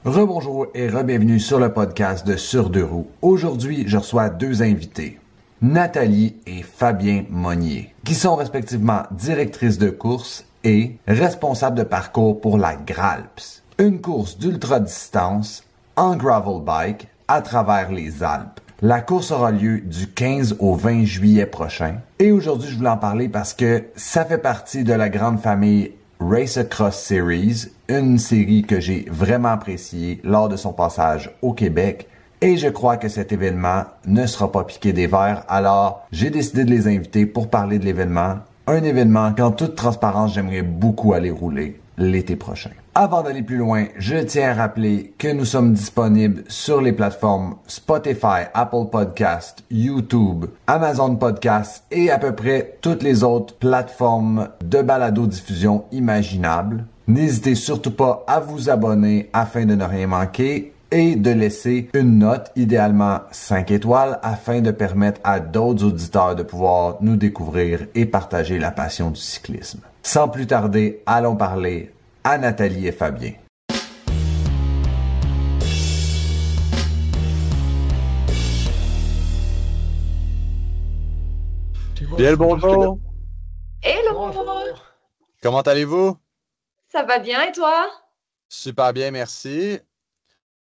Rebonjour et re-bienvenue sur le podcast de Sur deux roues. Aujourd'hui, je reçois deux invités, Nathalie et Fabien Monnier, qui sont respectivement directrices de course et responsables de parcours pour la Gralps, une course d'ultra-distance en gravel bike à travers les Alpes. La course aura lieu du 15 au 20 juillet prochain. Et aujourd'hui, je voulais en parler parce que ça fait partie de la grande famille Race Across Series, une série que j'ai vraiment appréciée lors de son passage au Québec. Et je crois que cet événement ne sera pas piqué des verres, alors j'ai décidé de les inviter pour parler de l'événement. Un événement qu'en toute transparence, j'aimerais beaucoup aller rouler l'été prochain. Avant d'aller plus loin, je tiens à rappeler que nous sommes disponibles sur les plateformes Spotify, Apple Podcast, YouTube, Amazon Podcast et à peu près toutes les autres plateformes de balado-diffusion imaginables. N'hésitez surtout pas à vous abonner afin de ne rien manquer et de laisser une note, idéalement 5 étoiles, afin de permettre à d'autres auditeurs de pouvoir nous découvrir et partager la passion du cyclisme. Sans plus tarder, allons parler à Nathalie et Fabien. Bien le bonjour. Hello! Comment allez-vous? Ça va bien et toi? Super bien, merci.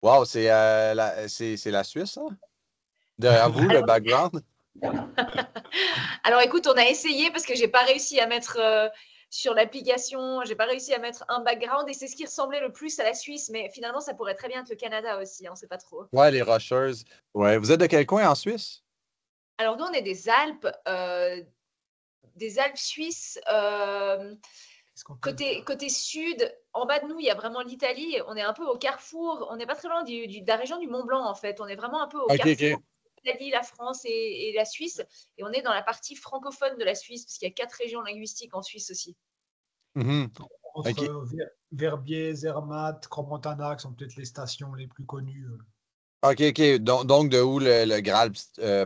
Wow, c'est la Suisse, hein? Derrière vous, le background? Alors écoute, on a essayé parce que j'ai pas réussi à mettre sur l'application, j'ai pas réussi à mettre un background et c'est ce qui ressemblait le plus à la Suisse, mais finalement ça pourrait très bien être le Canada aussi, on sait pas trop. Ouais, les Rocheuses. Ouais, vous êtes de quel coin en Suisse? Alors nous on est des Alpes suisses, côté sud. En bas de nous il y a vraiment l'Italie, on est un peu au carrefour, on n'est pas très loin de la région du Mont Blanc en fait, on est vraiment un peu au OK, carrefour. OK. L'Italie, la France et la Suisse. Et on est dans la partie francophone de la Suisse, parce qu'il y a 4 régions linguistiques en Suisse aussi. Mhm. Entre OK, Verbier, Zermatt, Crans-Montana, qui sont peut-être les stations les plus connues. OK. Donc, de où le Graal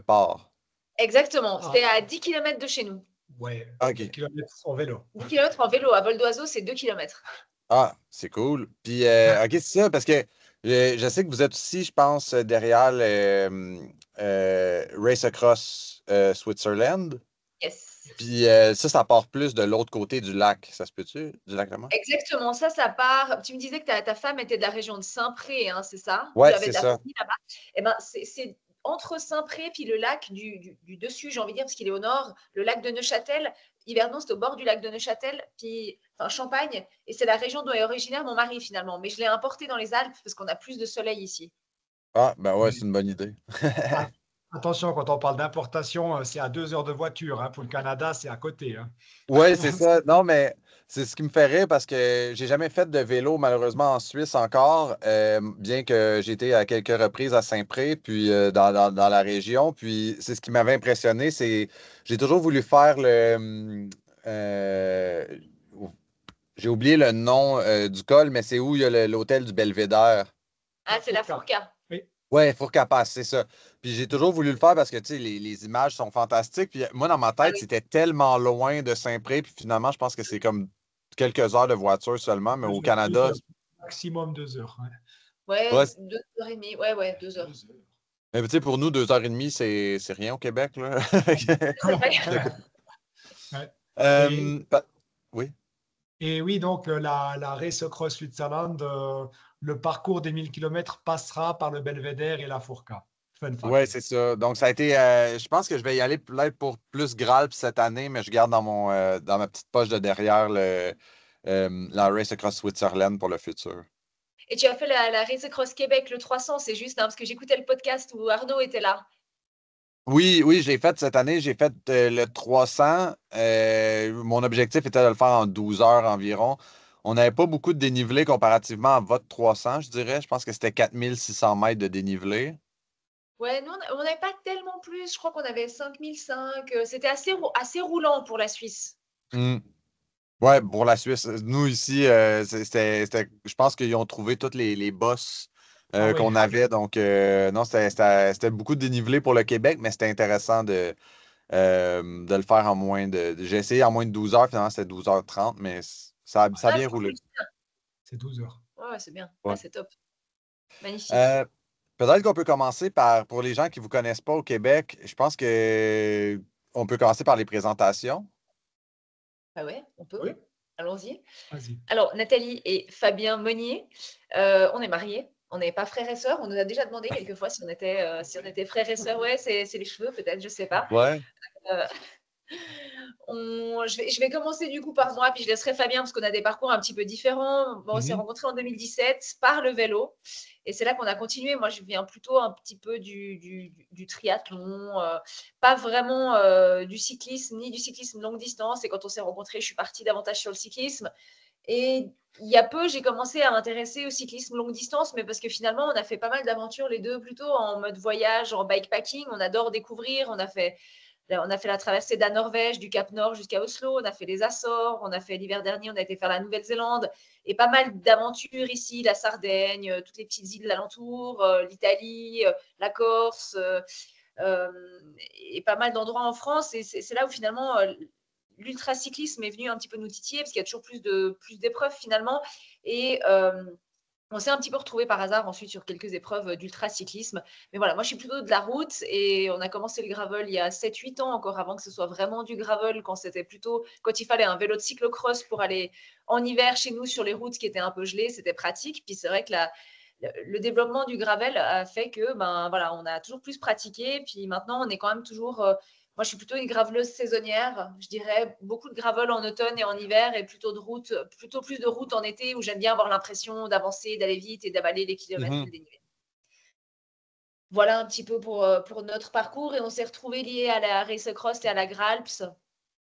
part? Exactement. C'est à 10 km de chez nous. Ouais, OK. 10 km en vélo. 10 km en vélo. À vol d'oiseau, c'est 2 km. Ah, c'est cool. Puis, OK, c'est ça, parce que je sais que vous êtes aussi, je pense, derrière le Race Across Switzerland. Yes. Puis ça part plus de l'autre côté du lac. Ça se peut-tu? Du lac Léman? Exactement. Ça part. Tu me disais que ta femme était de la région de Saint-Pré, hein, c'est ça? Tu Ouais, avais c'est de la ça. famille là-bas. Eh ben, c'est entre Saint-Pré puis le lac du dessus, j'ai envie de dire, parce qu'il est au nord, le lac de Neuchâtel. Yverdon, c'est au bord du lac de Neuchâtel, puis enfin, Champagne, et c'est la région dont est originaire mon mari finalement. Mais je l'ai importé dans les Alpes parce qu'on a plus de soleil ici. Ah, ben ouais, Ouais. c'est une bonne idée. Ah, attention, quand on parle d'importation, c'est à 2 heures de voiture, hein. Pour le Canada, c'est à côté, hein. Ouais, c'est ça. Non, mais c'est ce qui me fait rire parce que j'ai jamais fait de vélo, malheureusement, en Suisse encore, bien que j'ai été à quelques reprises à Saint-Pré, puis dans la région. Puis c'est ce qui m'avait impressionné, c'est j'ai toujours voulu faire j'ai oublié le nom du col, mais c'est où il y a l'hôtel du Belvédère. Ah, c'est la Fourca. Fourca. Oui. Ouais, Fourcapas, c'est ça. Puis j'ai toujours voulu le faire parce que, tu sais, les images sont fantastiques. Puis moi, dans ma Ah tête, oui. c'était tellement loin de Saint-Pré. Puis finalement, je pense que c'est comme quelques heures de voiture seulement. Mais au 2 Canada, heures, maximum 2 heures. Ouais. Ouais, ouais, 2 heures et demie. Ouais, 2 heures. 2 heures. mais tu sais, pour nous, 2h30, c'est rien au Québec, là. C'est vrai. Ouais. Et, Euh, pa- oui. et oui, donc la Race Across Switzerland, le parcours des 1000 km passera par le Belvédère et la Fourca. Fun Ouais, fact. c'est ça. Donc, ça a été. Je pense que je vais y aller peut-être pour plus Gralp cette année, mais je garde dans ma petite poche de derrière la Race Across Switzerland pour le futur. Et tu as fait la Race Cross Québec, le 300, c'est juste, hein, parce que j'écoutais le podcast où Arnaud était là. Oui, j'ai fait cette année, j'ai fait le 300. Mon objectif était de le faire en 12 heures environ. On n'avait pas beaucoup de dénivelé comparativement à votre 300, je dirais. Je pense que c'était 4600 mètres de dénivelé. Ouais, nous, on n'avait pas tellement plus. Je crois qu'on avait 5005. C'était assez roulant pour la Suisse. Hmm. Ouais, pour la Suisse. Nous, ici, je pense qu'ils ont trouvé toutes les bosses Ah oui. qu'on avait. Donc, non, c'était beaucoup de dénivelé pour le Québec, mais c'était intéressant de le faire en j'ai essayé en moins de 12 heures, finalement, c'était 12h30, mais ça a Ah, bien franchement, roulé. C'est 12 heures. ouais, c'est bien. Ouais, Ouais. c'est top. Magnifique. Euh, Peut-être qu'on peut commencer pour les gens qui ne vous connaissent pas au Québec, je pense que on peut commencer par les présentations. Ah ouais, on peut. Oui, Allons-y. vas-y. Alors, Nathalie et Fabien Monnier, on est mariés. On n'est pas frères et sœurs. On nous a déjà demandé quelquefois si on était frères et sœurs. Ouais, c'est les cheveux peut-être, je sais pas. Ouais. Euh, je vais commencer du coup par moi, puis je laisserai Fabien parce qu'on a des parcours un petit peu différents. Bon, on s'est Mhm. rencontrés en 2017 par le vélo. Et c'est là qu'on a continué. Moi, je viens plutôt un petit peu du triathlon, pas vraiment du cyclisme, ni du cyclisme longue distance. Et quand on s'est rencontrés, je suis partie davantage sur le cyclisme. Et il y a peu, j'ai commencé à m'intéresser au cyclisme longue distance, mais parce que finalement, on a fait pas mal d'aventures les deux, plutôt en mode voyage, en bikepacking. On adore découvrir. On a fait la traversée de la Norvège, du Cap Nord jusqu'à Oslo, on a fait les Açores, on a fait l'hiver dernier, on a été faire la Nouvelle-Zélande et pas mal d'aventures ici, la Sardaigne, toutes les petites îles d'alentour, l'Italie, la Corse euh, et pas mal d'endroits en France. Et c'est là où finalement l'ultracyclisme est venu un petit peu nous titiller parce qu'il y a toujours plus d'épreuves finalement. Et on s'est un petit peu retrouvé par hasard ensuite sur quelques épreuves d'ultracyclisme. Mais voilà, moi je suis plutôt de la route et on a commencé le gravel il y a 7-8 ans, encore avant que ce soit vraiment du gravel, quand il fallait un vélo de cyclocross pour aller en hiver chez nous sur les routes qui étaient un peu gelées, c'était pratique. Puis c'est vrai que le développement du gravel a fait que ben voilà, on a toujours plus pratiqué. Puis maintenant, on est quand même toujours. Moi, je suis plutôt une graveleuse saisonnière. Je dirais beaucoup de gravel en automne et en hiver et plutôt plus de route en été où j'aime bien avoir l'impression d'avancer, d'aller vite et d'avaler les kilomètres et Mhm. le dénivelé. Voilà un petit peu pour notre parcours et on s'est retrouvés liés à la Race Across et à la Gralps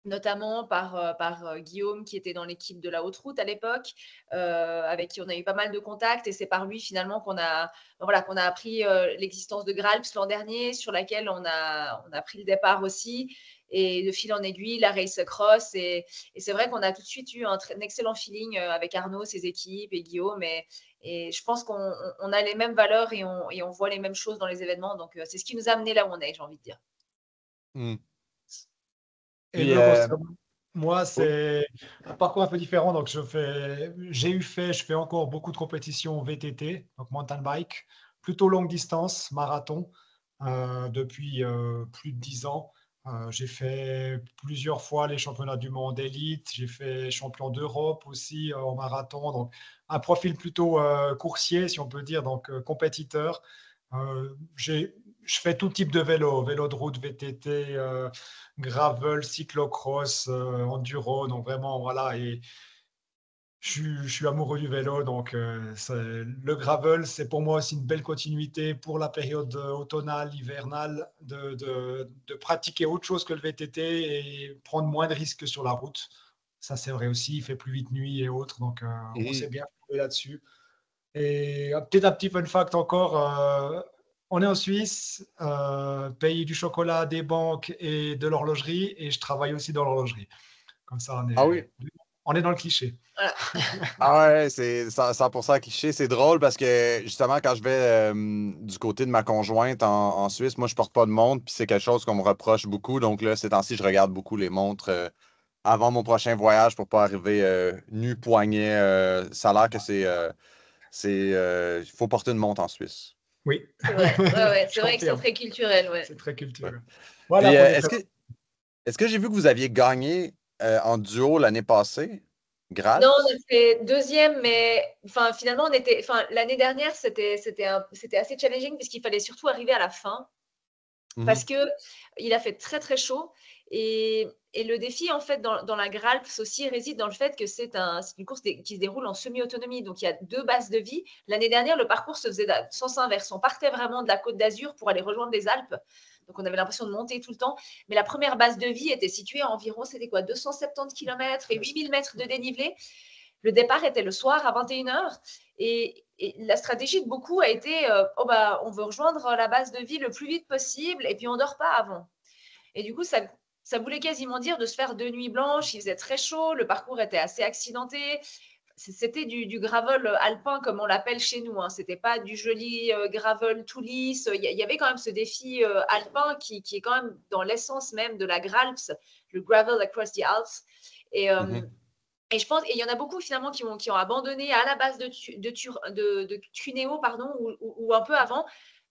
notamment par Guillaume qui était dans l'équipe de la haute route à l'époque, avec qui on a eu pas mal de contacts et c'est par lui finalement qu'on a appris l'existence de Gralps l'an dernier sur laquelle on a pris le départ aussi et de fil en aiguille la race cross et c'est vrai qu'on a tout de suite eu un excellent feeling avec Arnaud, ses équipes et Guillaume et je pense qu'on a les mêmes valeurs et on voit les mêmes choses dans les événements donc c'est ce qui nous a amené là où on est, j'ai envie de dire. Mhm. Et Puis, donc, moi, oui. c'est un parcours un peu différent. Donc, je fais encore beaucoup de compétitions VTT, donc mountain bike, plutôt longue distance, marathon, depuis plus de 10 ans. J'ai fait plusieurs fois les championnats du monde élite, j'ai fait champion d'Europe aussi en marathon. Donc, un profil plutôt coursier, si on peut dire, donc compétiteur. Je fais tout type de vélo de route, VTT, gravel, cyclocross, enduro. Donc vraiment, voilà. Et je suis amoureux du vélo. Donc le gravel, c'est pour moi aussi une belle continuité pour la période automnale, hivernale, de pratiquer autre chose que le VTT et prendre moins de risques sur la route. Ça, c'est vrai aussi. Il fait plus vite nuit et autres. Donc on s'est Mhm. bien trouvé là-dessus. Et peut-être un petit fun fact encore, on est en Suisse, pays du chocolat, des banques et de l'horlogerie, et je travaille aussi dans l'horlogerie. Comme ça, Ah oui. on est dans le cliché. Voilà. Ah ouais, c'est 100% cliché. C'est drôle parce que justement, quand je vais du côté de ma conjointe en Suisse, moi, je porte pas de montre, puis c'est quelque chose qu'on me reproche beaucoup. Donc là, ces temps-ci, je regarde beaucoup les montres avant mon prochain voyage pour pas arriver nu poignet. Ça a l'air que il faut porter une montre en Suisse. Oui, C'est vrai, ouais, ouais, je c'est vrai que c'est confirme. très culturel, ouais. C'est très Ouais. culturel. Puis, Voilà pour les est-ce que j'ai vu que vous aviez gagné en duo l'année passée, Non, on Gralps? a fait deuxième, mais enfin, finalement, l'année dernière, c'était assez challenging puisqu'il fallait surtout arriver à la fin parce Mhm. que il a fait très très chaud et le défi en fait dans la Gralps aussi réside dans le fait que c'est une course qui se déroule en semi-autonomie, donc il y a deux bases de vie. L'année dernière, le parcours se faisait sens inverse. On partait vraiment de la Côte d'Azur pour aller rejoindre les Alpes, donc on avait l'impression de monter tout le temps. Mais la première base de vie était située à environ, c'était quoi, 270 km et 8000 mètres de dénivelé. Le départ était le soir à 21h et la stratégie de beaucoup a été oh bah, on veut rejoindre la base de vie le plus vite possible et puis on ne dort pas avant. Et du coup, ça voulait quasiment dire de se faire 2 nuits blanches. Il faisait très chaud, le parcours était assez accidenté. C'était du gravel alpin, comme on l'appelle chez nous. Hein. C'était pas du joli gravel tout lisse. Il y avait quand même ce défi alpin qui est quand même dans l'essence même de la Gralps, le gravel across the Alps. Et, Mhm. Et je pense, et il y en a beaucoup finalement qui ont abandonné à la base de Cuneo, pardon, ou un peu avant,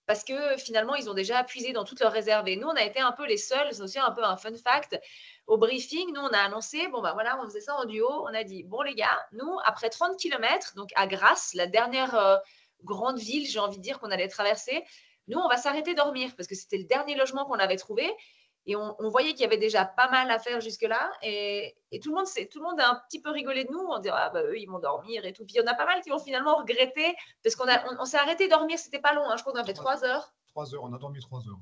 parce que finalement, ils ont déjà puisé dans toutes leurs réserves. Et nous, on a été un peu les seuls, c'est aussi un peu un fun fact. Au briefing, nous, on a annoncé, bon, ben voilà, on faisait ça en duo. On a dit, bon, les gars, nous, après 30 km, donc à Grasse, la dernière grande ville, j'ai envie de dire, qu'on allait traverser, nous, on va s'arrêter dormir parce que c'était le dernier logement qu'on avait trouvé. Et on voyait qu'il y avait déjà pas mal à faire jusque-là. Et tout le monde a un petit peu rigolé de nous. On dirait, ah bah eux, ils vont dormir et tout. Puis il y en a pas mal qui ont finalement regretté parce qu'on s'est arrêté dormir. C'était pas long. Hein. Je crois qu'on a fait 3 heures. 3 heures, on a dormi 3 heures.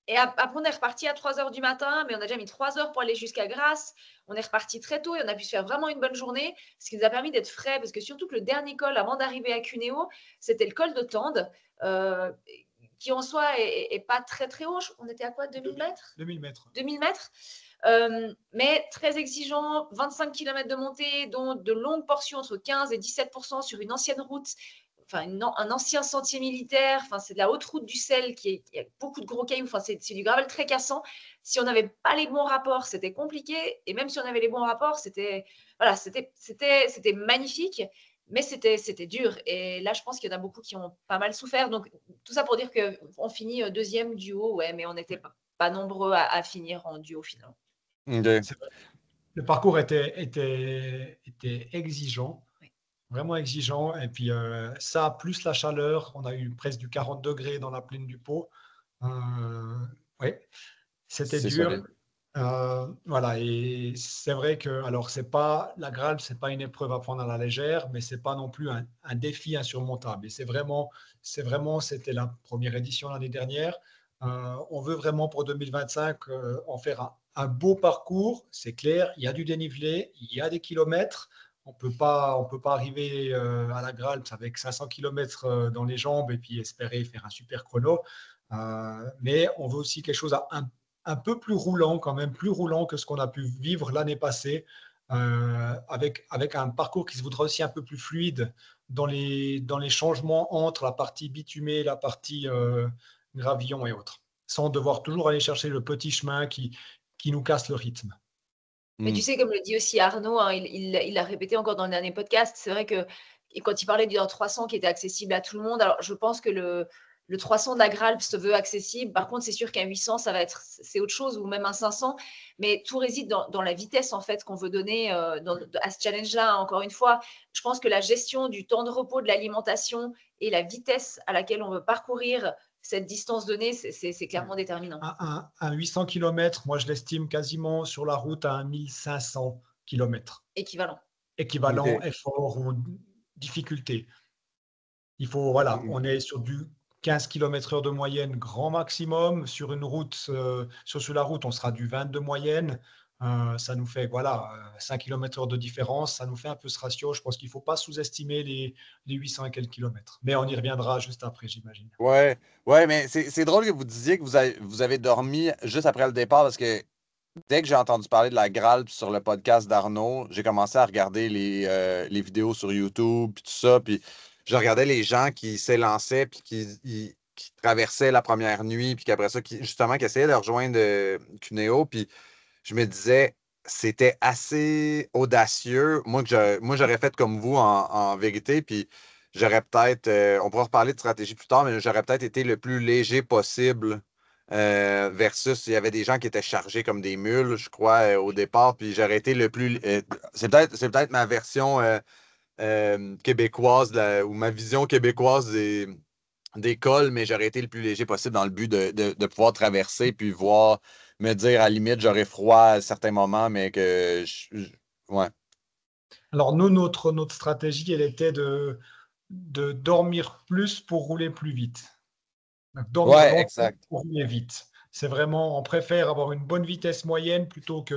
Et après, on est reparti à 3 heures du matin, mais on a déjà mis 3 heures pour aller jusqu'à Grasse. On est reparti très tôt et on a pu se faire vraiment une bonne journée, ce qui nous a permis d'être frais, parce que surtout que le dernier col avant d'arriver à Cuneo, c'était le col de Tende, qui en soi est pas très très haut. On était à quoi, 2000 mètres 2000 mètres. 2000 mètres. Mais très exigeant, 25 km de montée, dont de longues portions entre 15 et 17% sur une ancienne route, enfin un ancien sentier militaire, enfin c'est de la haute route du sel qui a beaucoup de gros cailloux, enfin c'est du gravel très cassant. Si on n'avait pas les bons rapports, c'était compliqué, et même si on avait les bons rapports, c'était magnifique, mais c'était dur. Et là, je pense qu'il y en a beaucoup qui ont pas mal souffert. Donc tout ça pour dire qu'on finit deuxième duo, ouais, mais on n'était pas nombreux à finir en duo finalement. Okay. Le parcours était exigeant, Oui. Vraiment exigeant. Et puis ça, plus la chaleur, on a eu presque du 40 degrés dans la plaine du Pô. Oui, c'était dur. Voilà, et c'est vrai que, alors, c'est pas la Graal, c'est pas une épreuve à prendre à la légère, mais c'est pas non plus un défi insurmontable. Et c'était la première édition l'année dernière. On veut vraiment pour 2025 en faire un beau parcours. C'est clair, il y a du dénivelé, il y a des kilomètres. On peut pas arriver à la Graal avec 500 kilomètres dans les jambes et puis espérer faire un super chrono. Mais on veut aussi quelque chose à un peu plus roulant, quand même, plus roulant que ce qu'on a pu vivre l'année passée, avec un parcours qui se voudra aussi un peu plus fluide dans les changements entre la partie bitumée et la partie gravillon et autres, sans devoir toujours aller chercher le petit chemin qui nous casse le rythme. Mais tu sais, comme le dit aussi Arnaud, hein, il l'a répété encore dans le dernier podcast, c'est vrai que quand il parlait du 300 qui était accessible à tout le monde, alors je pense que le 300 de la Graal se veut accessible. Par contre, c'est sûr qu'un 800, c'est autre chose, ou même un 500. Mais tout réside dans la vitesse en fait qu'on veut donner à ce challenge-là. Encore une fois, je pense que la gestion du temps de repos, de l'alimentation et la vitesse à laquelle on veut parcourir cette distance donnée, c'est clairement déterminant. Un 800 km, moi je l'estime quasiment sur la route à un 1500 km. Équivalent. Okay. Effort ou difficulté. Il faut, voilà, on est sur du 15 km/h de moyenne grand maximum. Sur une route, sur la route, on sera du 20 de moyenne. Ça nous fait 5 km/h de différence. Ça nous fait un peu ce ratio. Je pense qu'il ne faut pas sous-estimer les 800 et quelques kilomètres. Mais on y reviendra juste après, j'imagine. Ouais, mais c'est drôle que vous disiez que vous avez dormi juste après le départ parce que dès que j'ai entendu parler de la Graal sur le podcast d'Arnaud, j'ai commencé à regarder les vidéos sur YouTube puis tout ça. Puis je regardais les gens qui s'élançaient puis qui traversaient la première nuit puis qu'après ça, qui essayaient de rejoindre Cuneo. Puis je me disais, c'était assez audacieux. Moi, j'aurais fait comme vous en vérité. Puis j'aurais peut-être, on pourra reparler de stratégie plus tard, mais j'aurais peut-être été le plus léger possible. Versus, il y avait des gens qui étaient chargés comme des mules, je crois, au départ. Puis j'aurais été le plus. C'est peut-être ma version québécoise ou ma vision québécoise des cols, mais j'aurais été le plus léger possible dans le but de pouvoir traverser puis me dire à la limite, j'aurais froid à certains moments, mais que. Ouais. Alors, nous, notre stratégie, elle était de dormir plus pour rouler plus vite. Donc, dormir longtemps pour rouler vite. C'est vraiment, on préfère avoir une bonne vitesse moyenne plutôt que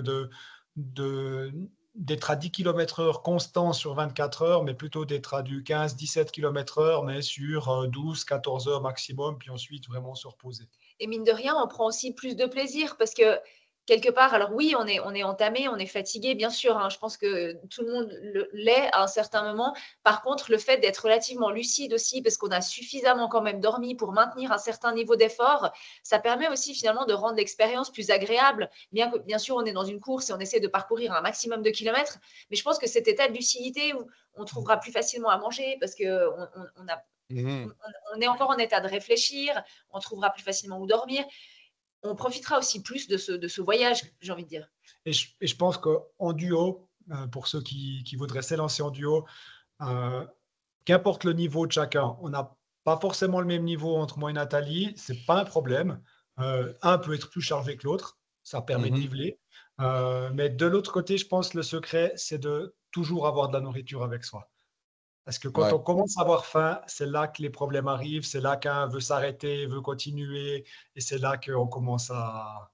d'être à 10 km/h constant sur 24 heures, mais plutôt d'être à du 15-17 km/h, mais sur 12-14 heures maximum, puis ensuite vraiment se reposer. Et mine de rien, on prend aussi plus de plaisir parce que quelque part, alors oui, on est entamé, on est fatigué, bien sûr, hein, je pense que tout le monde l'est à un certain moment. Par contre, le fait d'être relativement lucide aussi, parce qu'on a suffisamment quand même dormi pour maintenir un certain niveau d'effort, ça permet aussi finalement de rendre l'expérience plus agréable. Bien que, bien sûr, on est dans une course et on essaie de parcourir un maximum de kilomètres, mais je pense que cet état de lucidité où on trouvera plus facilement à manger parce qu'on on est encore en état de réfléchir, on trouvera plus facilement où dormir. On profitera aussi plus de ce voyage, j'ai envie de dire. Et je pense qu'en duo, pour ceux qui voudraient s'élancer en duo, qu'importe le niveau de chacun, on n'a pas forcément le même niveau entre moi et Nathalie, c'est pas un problème. Un peut être plus chargé que l'autre, ça permet de niveler. Mais de l'autre côté, je pense que le secret, c'est de toujours avoir de la nourriture avec soi. Parce que quand Ouais. on commence à avoir faim, c'est là que les problèmes arrivent, c'est là qu'un veut s'arrêter, veut continuer, et c'est là qu'on commence à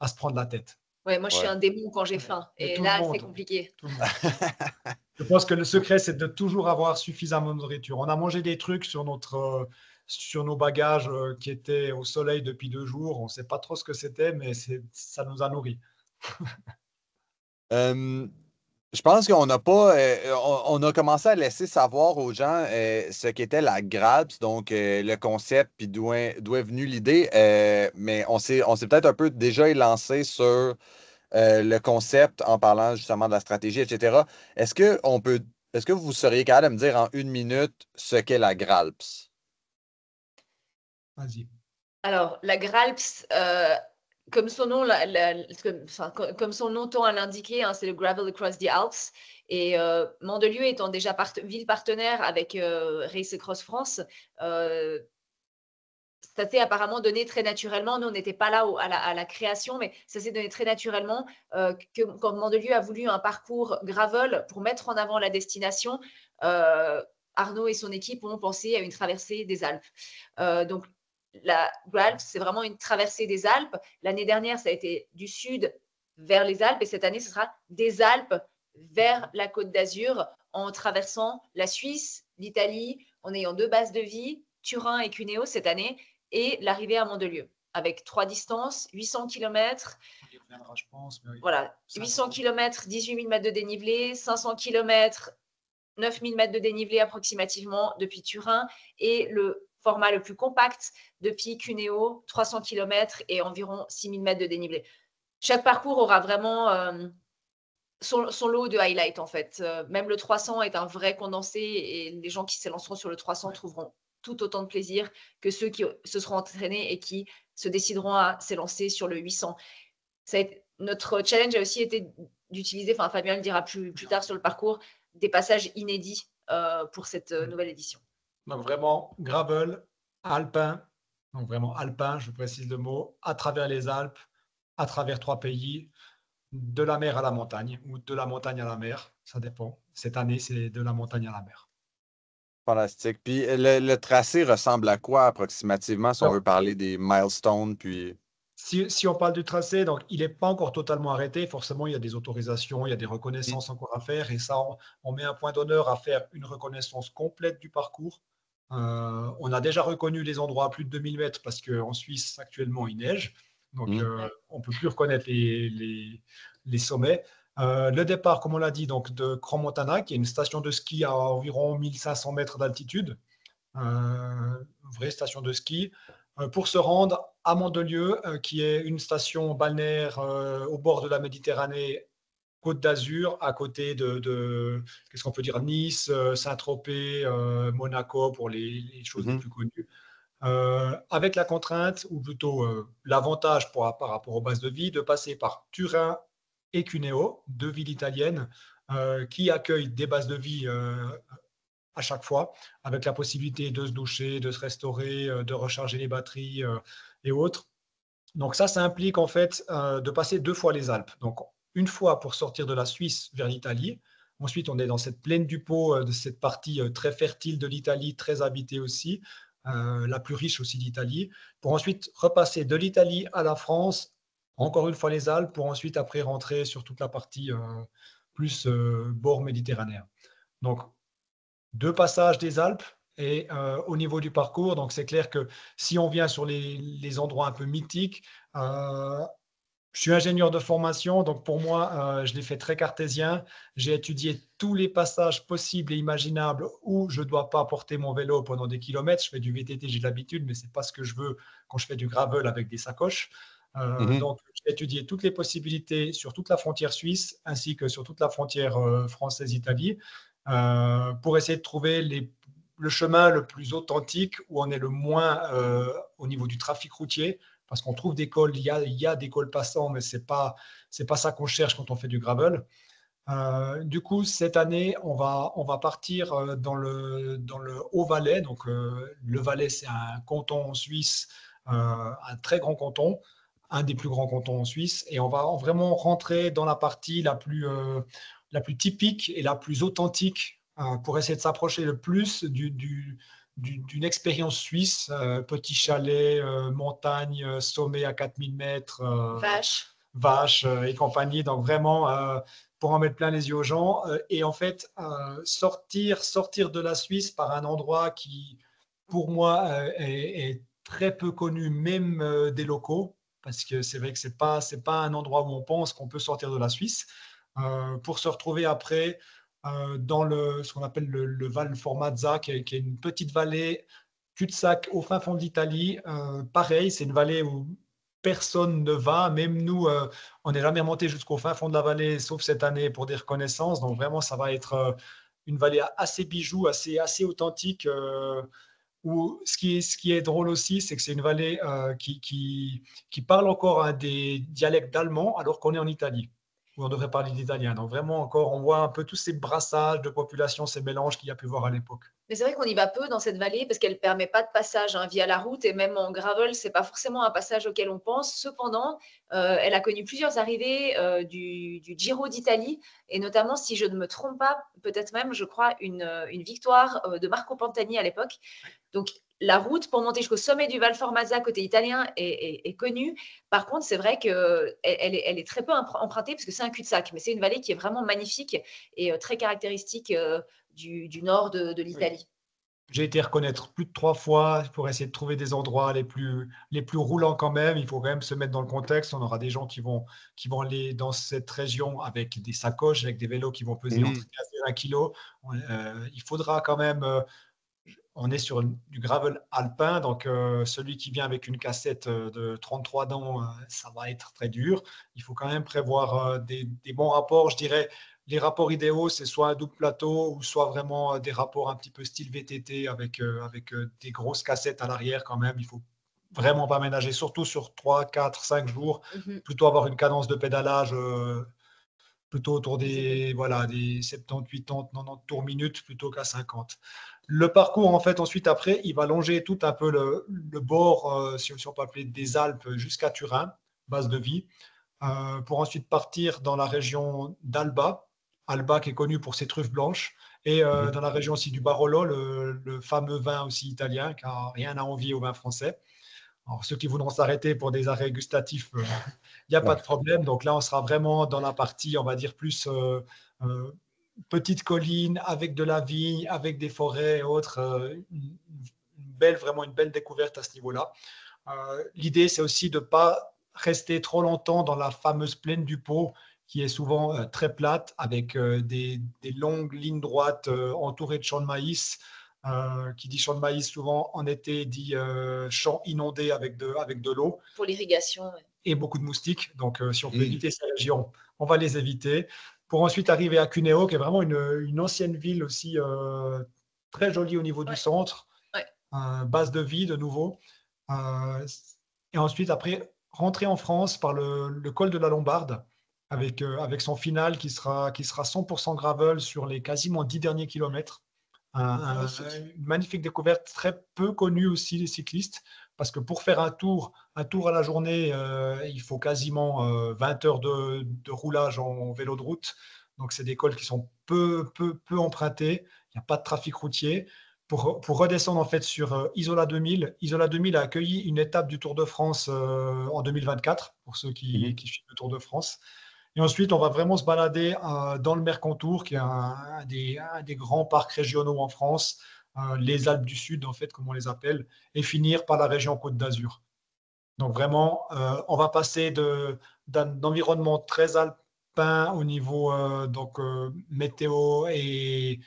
se prendre la tête. Ouais, moi, je suis Ouais. un démon quand j'ai Ouais. faim. Mais Et tout le là, c'est monde, compliqué. tout le monde. Je pense que le secret, c'est de toujours avoir suffisamment de nourriture. On a mangé des trucs sur nos bagages qui étaient au soleil depuis 2 jours. On ne sait pas trop ce que c'était, mais ça nous a nourris. Je pense qu'on n'a pas, on a commencé à laisser savoir aux gens ce qu'était la GRALPS, donc le concept, puis d'où est venue l'idée, mais on s'est peut-être un peu déjà élancé sur le concept en parlant justement de la stratégie, etc. Est-ce que vous seriez capable de me dire en 1 minute ce qu'est la GRALPS? Vas-y. Alors, la GRALPS, comme son nom, comme son nom tend à l'indiquer, hein, c'est le Gravel Across the Alps. Et Mandelieu étant déjà ville partenaire avec Race Across France, ça s'est apparemment donné très naturellement. Nous, on n'était pas là à la création, mais ça s'est donné très naturellement quand Mandelieu a voulu un parcours gravel pour mettre en avant la destination. Arnaud et son équipe ont pensé à une traversée des Alpes. Donc, la GRALPS, c'est vraiment une traversée des Alpes. L'année dernière, ça a été du sud vers les Alpes et cette année, ce sera des Alpes vers la Côte d'Azur en traversant la Suisse, l'Italie, en ayant 2 bases de vie, Turin et Cuneo cette année, et l'arrivée à Mandelieu, avec 3 distances, 800 km. On y reviendra, je pense. Mais oui. Voilà, 800 km, 18 000 mètres de dénivelé, 500 km, 9 000 mètres de dénivelé approximativement depuis Turin, et le format le plus compact depuis Cuneo, 300 km et environ 6 000 mètres de dénivelé. Chaque parcours aura vraiment son lot de highlights en fait. Même le 300 est un vrai condensé et les gens qui s'élanceront sur le 300 trouveront tout autant de plaisir que ceux qui se seront entraînés et qui se décideront à s'élancer sur le 800. Notre challenge a aussi été d'utiliser, enfin Fabien le dira plus tard sur le parcours, des passages inédits pour cette nouvelle édition. Donc vraiment, gravel, alpin, donc vraiment alpin, je précise le mot, à travers les Alpes, à travers 3 pays, de la mer à la montagne, ou de la montagne à la mer, ça dépend. Cette année, c'est de la montagne à la mer. Fantastique. Puis le tracé ressemble à quoi approximativement si on veut Alors, parler des milestones, puis... si on parle du tracé, donc il n'est pas encore totalement arrêté. Forcément, il y a des autorisations, il y a des reconnaissances encore à faire. Et ça, on met un point d'honneur à faire une reconnaissance complète du parcours. On a déjà reconnu les endroits à plus de 2000 mètres parce qu'en Suisse, actuellement, il neige. Donc, on ne peut plus reconnaître les sommets. Le départ, comme on l'a dit, donc de Crans-Montana, qui est une station de ski à environ 1500 mètres d'altitude, une vraie station de ski, pour se rendre à Mandelieu, qui est une station balnéaire au bord de la Méditerranée, Côte d'Azur, à côté de qu'est-ce qu'on peut dire, Nice, Saint-Tropez, Monaco, pour les choses les plus connues. Avec la contrainte, ou plutôt l'avantage par rapport aux bases de vie, de passer par Turin et Cuneo, 2 villes italiennes qui accueillent des bases de vie à chaque fois, avec la possibilité de se doucher, de se restaurer, de recharger les batteries et autres. Donc ça implique en fait de passer 2 fois les Alpes. Donc une fois pour sortir de la Suisse vers l'Italie. Ensuite, on est dans cette plaine du Pô, de cette partie très fertile de l'Italie, très habitée aussi, la plus riche aussi d'Italie, pour ensuite repasser de l'Italie à la France, encore une fois les Alpes, pour ensuite après rentrer sur toute la partie plus bord méditerranéen. Donc 2 passages des Alpes. Et au niveau du parcours, donc c'est clair que si on vient sur les endroits un peu mythiques, Je suis ingénieur de formation, donc pour moi, je l'ai fait très cartésien. J'ai étudié tous les passages possibles et imaginables où je ne dois pas porter mon vélo pendant des kilomètres. Je fais du VTT, j'ai de l'habitude, mais ce n'est pas ce que je veux quand je fais du gravel avec des sacoches. Mhm. Donc, j'ai étudié toutes les possibilités sur toute la frontière suisse ainsi que sur toute la frontière française-Italie pour essayer de trouver le chemin le plus authentique où on est le moins au niveau du trafic routier parce qu'on trouve des cols, il y a des cols passants, mais c'est pas ça qu'on cherche quand on fait du gravel. Du coup, cette année, on va partir dans le Haut-Valais. Donc, le Valais, c'est un canton en Suisse, un très grand canton, un des plus grands cantons en Suisse. Et on va vraiment rentrer dans la partie la plus typique et la plus authentique pour essayer de s'approcher le plus d'une expérience suisse. Petit chalet, montagne, sommet à 4000 mètres. Vache. Vaches et compagnie. Donc vraiment, pour en mettre plein les yeux aux gens. Et en fait, sortir de la Suisse par un endroit qui, pour moi, est très peu connu, même des locaux, parce que c'est vrai que c'est pas un endroit où on pense qu'on peut sortir de la Suisse, pour se retrouver après dans ce qu'on appelle le Val Formazza, qui est une petite vallée cul-de-sac au fin fond de l'Italie. Pareil, c'est une vallée où personne ne va. Même nous, on n'est jamais monté jusqu'au fin fond de la vallée, sauf cette année pour des reconnaissances. Donc vraiment, ça va être une vallée assez bijou, assez authentique. Où ce qui est drôle aussi, c'est que c'est une vallée qui parle encore des dialectes d'allemand alors qu'on est en Italie, où on devrait parler d'italien. Donc vraiment encore, on voit un peu tous ces brassages de population, ces mélanges qu'il y a pu voir à l'époque. Mais c'est vrai qu'on y va peu dans cette vallée parce qu'elle ne permet pas de passage via la route et même en gravel, ce n'est pas forcément un passage auquel on pense. Cependant, elle a connu plusieurs arrivées du Giro d'Italie et notamment, si je ne me trompe pas, peut-être même, je crois, une victoire de Marco Pantani à l'époque. Donc, la route pour monter jusqu'au sommet du Val Formazza côté italien est connue. Par contre, c'est vrai qu'elle est très peu empruntée parce que c'est un cul-de-sac, mais c'est une vallée qui est vraiment magnifique et très caractéristique du nord de l'Italie. J'ai été reconnaître plus de 3 fois pour essayer de trouver des endroits les plus roulants quand même. Il faut quand même se mettre dans le contexte. On aura des gens qui vont aller dans cette région avec des sacoches, avec des vélos qui vont peser entre Mhm. 15 et 20 kilos. Il faudra quand même. On est sur du gravel alpin, donc celui qui vient avec une cassette de 33 dents, ça va être très dur. Il faut quand même prévoir des bons rapports. Je dirais, les rapports idéaux, c'est soit un double plateau ou soit vraiment des rapports un petit peu style VTT avec des grosses cassettes à l'arrière quand même. Il faut vraiment pas ménager, surtout sur 3, 4, 5 jours. Mhm. Plutôt avoir une cadence de pédalage plutôt autour des 70, 80, 90 tours minutes plutôt qu'à 50. Le parcours, en fait, ensuite, après, il va longer tout un peu le bord, si on peut appeler des Alpes, jusqu'à Turin, base de vie, pour ensuite partir dans la région d'Alba, Alba qui est connue pour ses truffes blanches, et Mhm. dans la région aussi du Barolo, le fameux vin aussi italien, qui n'a rien à envier au vin français. Alors, ceux qui voudront s'arrêter pour des arrêts gustatifs, il n'y a pas Ouais. de problème. Donc là, on sera vraiment dans la partie, on va dire, plus euh, petite colline, avec de la vigne, avec des forêts et autres. Vraiment une belle découverte à ce niveau-là. L'idée, c'est aussi de ne pas rester trop longtemps dans la fameuse plaine du Pô, qui est souvent très plate, avec des longues lignes droites entourées de champs de maïs. Qui dit champ de maïs, souvent en été, dit champ inondé avec de l'eau Pour l'irrigation. Ouais. et beaucoup de moustiques. Donc, si on peut Mhm. éviter ces régions, on va les éviter. Pour ensuite arriver à Cuneo, qui est vraiment une ancienne ville aussi très jolie au niveau du Ouais. centre, Ouais. base de vie de nouveau. Euh, et ensuite, après, rentrer en France par le col de la Lombarde, avec son final qui sera 100% gravel sur les quasiment 10 derniers kilomètres. Une magnifique découverte, très peu connue aussi des cyclistes, parce que pour faire un tour à la journée, il faut quasiment 20 heures de roulage en vélo de route. Donc, c'est des cols qui sont peu empruntés. Il n'y a pas de trafic routier. Pour redescendre en fait sur Isola 2000, Isola 2000 a accueilli une étape du Tour de France en 2024, pour ceux qui, Mhm. qui suivent le Tour de France. Et ensuite, on va vraiment se balader dans le Mercantour, qui est un des grands parcs régionaux en France, les Alpes du Sud, en fait, comme on les appelle, et finir par la région Côte d'Azur. Donc vraiment, on va passer d'un environnement très alpin au niveau météo et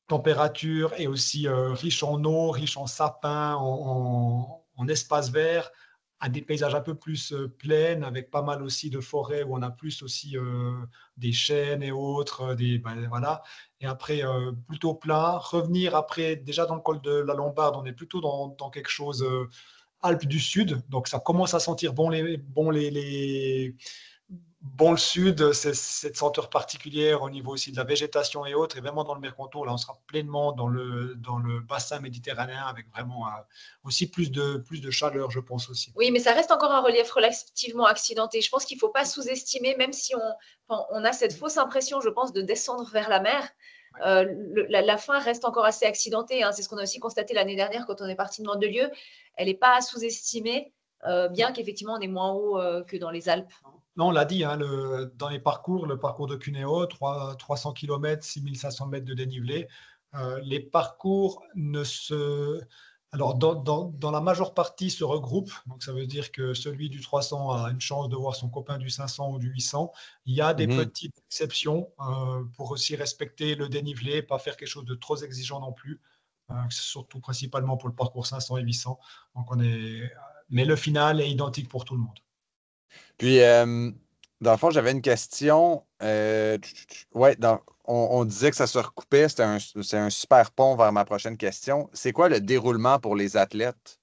température, et aussi riche en eau, riche en sapins, en espaces verts, à des paysages un peu plus plaines, avec pas mal aussi de forêts où on a plus aussi des chênes et autres, voilà. Et après, plutôt plat. Revenir après, déjà dans le col de la Lombarde, on est plutôt dans quelque chose Alpes du Sud, donc ça commence à sentir bon le sud, c'est cette senteur particulière au niveau aussi de la végétation et autres. Et vraiment dans le Mercantour, là, on sera pleinement dans le bassin méditerranéen, avec vraiment aussi plus de chaleur, je pense aussi. Oui, mais ça reste encore un relief relativement accidenté. Je pense qu'il ne faut pas sous-estimer, même si on a cette fausse impression, je pense, de descendre vers la mer. La fin reste encore assez accidentée, hein. C'est ce qu'on a aussi constaté l'année dernière quand on est parti de Mandelieu. Elle n'est pas à sous-estimer, bien qu'effectivement on est moins haut que dans les Alpes. Non, on l'a dit, hein, dans les parcours, le parcours de Cuneo, 300 km, 6500 mètres de dénivelé. Les parcours ne se. Alors, dans la majeure partie se regroupent. Donc, ça veut dire que celui du 300 a une chance de voir son copain du 500 ou du 800. Il y a des Mhm. petites exceptions pour aussi respecter le dénivelé, pas faire quelque chose de trop exigeant non plus. Surtout principalement pour le parcours 500 et 800. Donc, mais le final est identique pour tout le monde. Puis, dans le fond, j'avais une question. Ouais, on disait que ça se recoupait. C'est un super pont vers ma prochaine question. C'est quoi le déroulement pour les athlètes?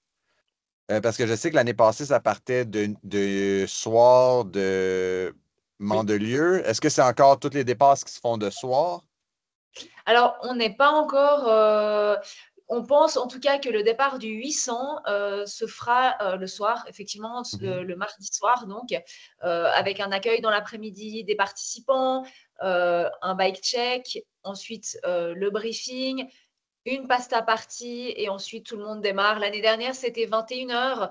Parce que je sais que l'année passée, ça partait de soir de Oui. Mandelieu. Est-ce que c'est encore toutes les départs qui se font de soir? Alors, on n'est pas encore. On pense en tout cas que le départ du 800 se fera le soir, effectivement, Mhm. le mardi soir, donc, avec un accueil dans l'après-midi des participants, un bike check, ensuite le briefing, une pasta party, et ensuite tout le monde démarre. L'année dernière, c'était 21h.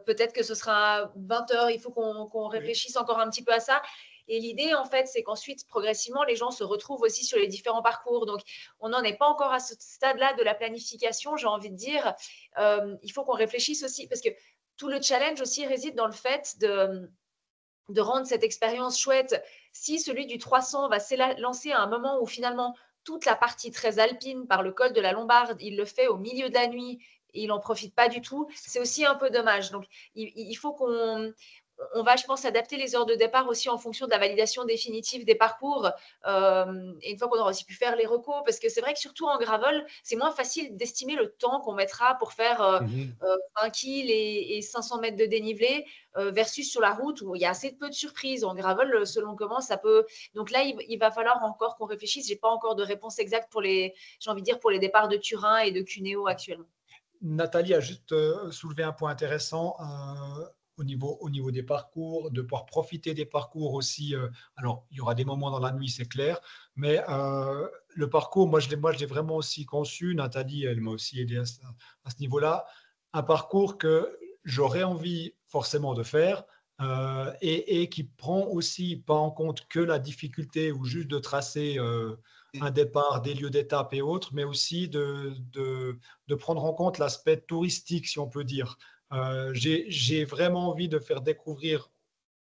Peut-être que ce sera 20h. Il faut qu'on Oui. réfléchisse encore un petit peu à ça. Et l'idée, en fait, c'est qu'ensuite, progressivement, les gens se retrouvent aussi sur les différents parcours. Donc, on n'en est pas encore à ce stade-là de la planification, j'ai envie de dire. Il faut qu'on réfléchisse aussi, parce que tout le challenge aussi réside dans le fait de rendre cette expérience chouette. Si celui du 300 va s'élancer à un moment où finalement toute la partie très alpine par le col de la Lombarde, il le fait au milieu de la nuit et il n'en profite pas du tout, c'est aussi un peu dommage. Donc il faut on va, je pense, adapter les heures de départ aussi en fonction de la validation définitive des parcours. Et une fois qu'on aura aussi pu faire les recos, parce que c'est vrai que surtout en gravel, c'est moins facile d'estimer le temps qu'on mettra pour faire 1 km et 500 mètres de dénivelé versus sur la route où il y a assez peu de surprises. En gravel, selon comment ça peut. Donc là, il va falloir encore qu'on réfléchisse. J'ai pas encore de réponse exacte j'ai envie de dire, pour les départs de Turin et de Cuneo actuellement. Nathalie a juste soulevé un point intéressant au niveau des parcours, de pouvoir profiter des parcours aussi. Alors, il y aura des moments dans la nuit, c'est clair, mais le parcours, moi, je l'ai vraiment aussi conçu. Nathalie, elle m'a aussi aidé à ce niveau-là. Un parcours que j'aurais envie forcément de faire, et qui prend aussi pas en compte que la difficulté ou juste de tracer un départ, des lieux d'étape et autres, mais aussi de prendre en compte l'aspect touristique, si on peut dire. J'ai vraiment envie de faire découvrir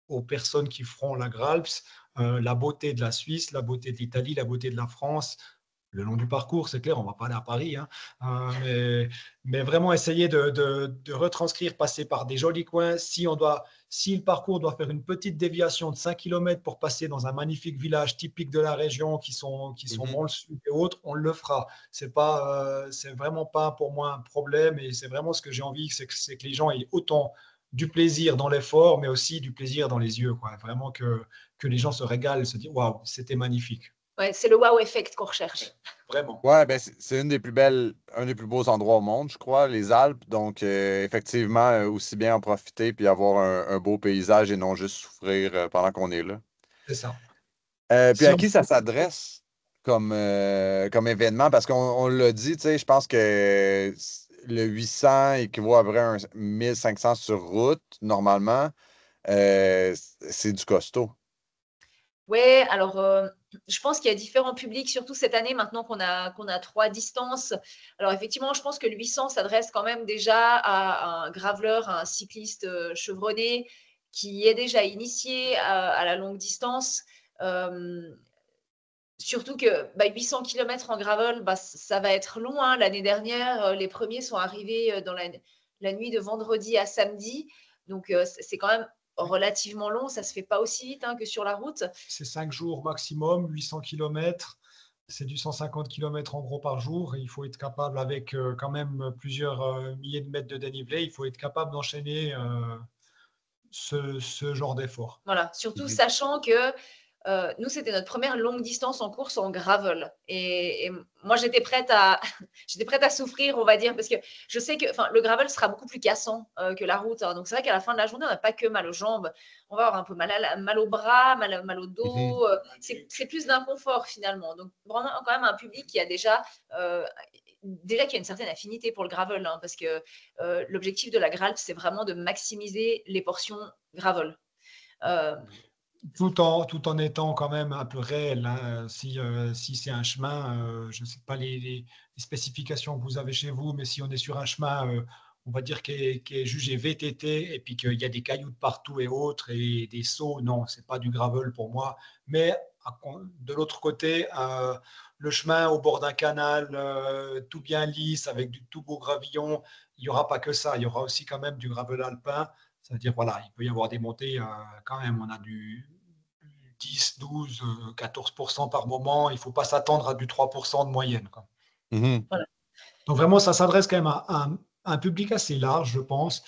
aux personnes qui feront la Gralps la beauté de la Suisse, la beauté de l'Italie, la beauté de la France. Le long du parcours, c'est clair, on ne va pas aller à Paris, hein, mais vraiment essayer de retranscrire, passer par des jolis coins. Si le parcours doit faire une petite déviation de 5 km pour passer dans un magnifique village typique de la région qui sont dans Mhm. le sud et autres, on le fera. C'est vraiment pas pour moi un problème, et c'est vraiment ce que j'ai envie, c'est que les gens aient autant du plaisir dans l'effort, mais aussi du plaisir dans les yeux, quoi. Vraiment que les gens se régalent, se disent waouh, c'était magnifique. Ouais, c'est le wow effect qu'on recherche. Vraiment. Ouais, ben c'est une des plus belles, un des plus beaux endroits au monde, je crois, les Alpes. Donc, effectivement, aussi bien en profiter puis avoir un beau paysage et non juste souffrir pendant qu'on est là. C'est ça. Puis Si à on... qui ça s'adresse comme événement? Parce qu'on l'a dit, tu sais, je pense que le 800 équivaut à vrai un 1500 sur route, normalement. C'est du costaud. Ouais, alors je pense qu'il y a différents publics, surtout cette année, maintenant qu'on a 3 distances. Alors effectivement, je pense que le 800 s'adresse quand même déjà à un graveleur, à un cycliste chevronné qui est déjà initié à la longue distance. Euh, Surtout que 800 km en gravel, ça va être long, hein. L'année dernière, les premiers sont arrivés dans la nuit de vendredi à samedi. Donc, c'est quand même relativement long. Ça ne se fait pas aussi vite, hein, que sur la route. C'est 5 jours maximum, 800 km. C'est du 150 km en gros par jour. Et il faut être capable, avec quand même plusieurs milliers de mètres de dénivelé, il faut être capable d'enchaîner ce genre d'effort. Voilà, surtout Mhm. sachant que nous, c'était notre première longue distance en course en gravel. Et moi, j'étais prête à, j'étais prête à souffrir, on va dire, parce que je sais que le gravel sera beaucoup plus cassant que la route, hein. Donc, c'est vrai qu'à la fin de la journée, on n'a pas que mal aux jambes. On va avoir un peu mal au bras, mal au Mhm. dos. C'est plus d'inconfort finalement. Donc, vraiment, quand même, un public qui a déjà qui a une certaine affinité pour le gravel, hein, parce que l'objectif de la Gralp, c'est vraiment de maximiser les portions gravel. Euh, Tout en étant quand même un peu réel, hein. Si c'est un chemin, je ne sais pas les spécifications que vous avez chez vous, mais si on est sur un chemin, on va dire qui est jugé VTT et puis qu'il y a des cailloux de partout et autres et des sauts, non, c'est pas du gravel pour moi. Mais de l'autre côté, le chemin au bord d'un canal, tout bien lisse, avec du tout beau gravillon, il n'y aura pas que ça, il y aura aussi quand même du gravel alpin. C'est-à-dire, voilà, il peut y avoir des montées quand même, on a du 10, 12, 14% par moment. Il ne faut pas s'attendre à du 3% de moyenne, quoi. Mhm. voilà. Donc vraiment, ça s'adresse quand même à un public assez large, je pense.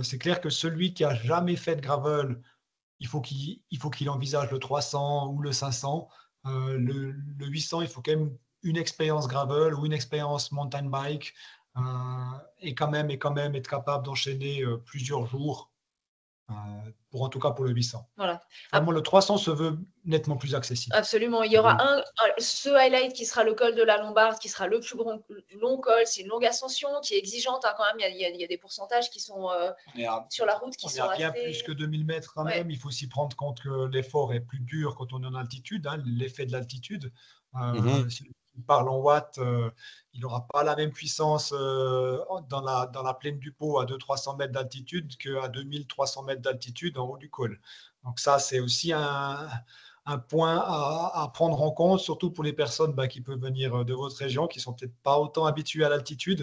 C'est clair que celui qui a jamais fait de gravel, il faut qu'il envisage le 300 ou le 500. Le 800, il faut quand même une expérience gravel ou une expérience mountain bike et quand même être capable d'enchaîner plusieurs jours euh, en tout cas pour le 800. Voilà. Vraiment, le 300 se veut nettement plus accessible. Absolument. Il y Mhm. aura ce highlight qui sera le col de la Lombarde, qui sera le plus long col. C'est une longue ascension qui est exigeante, hein, quand même. Il y a des pourcentages qui sont sur la route qui On est sont à bien assez. plus que 2000 mètres quand Ouais. même. Il faut aussi prendre compte que l'effort est plus dur quand on est en altitude, hein, l'effet de l'altitude. Mhm. Si on parle en watts, il n'aura pas la même puissance dans la plaine du Pô à 200-300 mètres d'altitude qu'à 2300 mètres d'altitude en haut du col. Donc ça, c'est aussi un point à prendre en compte, surtout pour les personnes qui peuvent venir de votre région, qui sont peut-être pas autant habituées à l'altitude.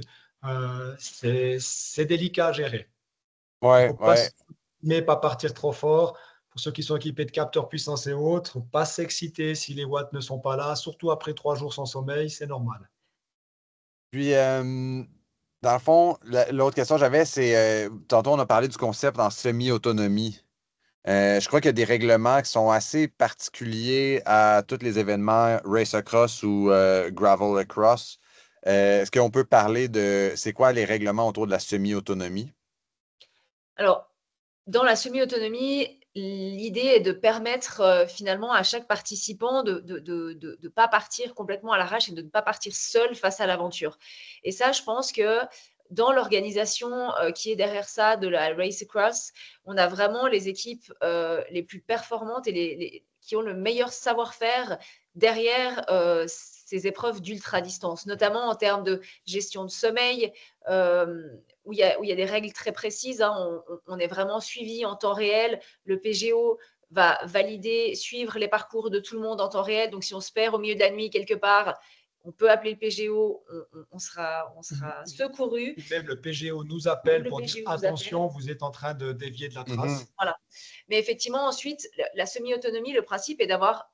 C'est délicat à gérer. Il ne Ouais, faut pas ouais. mais pas partir trop fort. Pour ceux qui sont équipés de capteurs puissance et autres, pas s'exciter si les watts ne sont pas là, surtout après 3 jours sans sommeil, c'est normal. Puis, dans le fond, l'autre question que j'avais, c'est, tantôt on a parlé du concept en semi-autonomie. Je crois qu'il y a des règlements qui sont assez particuliers à tous les événements race across ou gravel across. Est-ce qu'on peut parler de c'est quoi les règlements autour de la semi-autonomie? Alors, dans la semi-autonomie, l'idée est de permettre finalement à chaque participant de ne pas partir complètement à l'arrache et de ne pas partir seul face à l'aventure. Et ça, je pense que dans l'organisation qui est derrière ça, de la Race Across, on a vraiment les équipes les plus performantes et qui ont le meilleur savoir-faire derrière ces épreuves d'ultra-distance, notamment en termes de gestion de sommeil, où il y a des règles très précises, hein. On est vraiment suivi en temps réel. Le PGO va valider, suivre les parcours de tout le monde en temps réel. Donc, si on se perd au milieu de la nuit quelque part, on peut appeler le PGO, on sera secouru. Même le PGO nous appelle Le pour dire PGO nous appelle. attention, vous êtes en train de dévier de la Mhm. trace. Voilà. Mais effectivement, ensuite, la semi-autonomie, le principe est d'avoir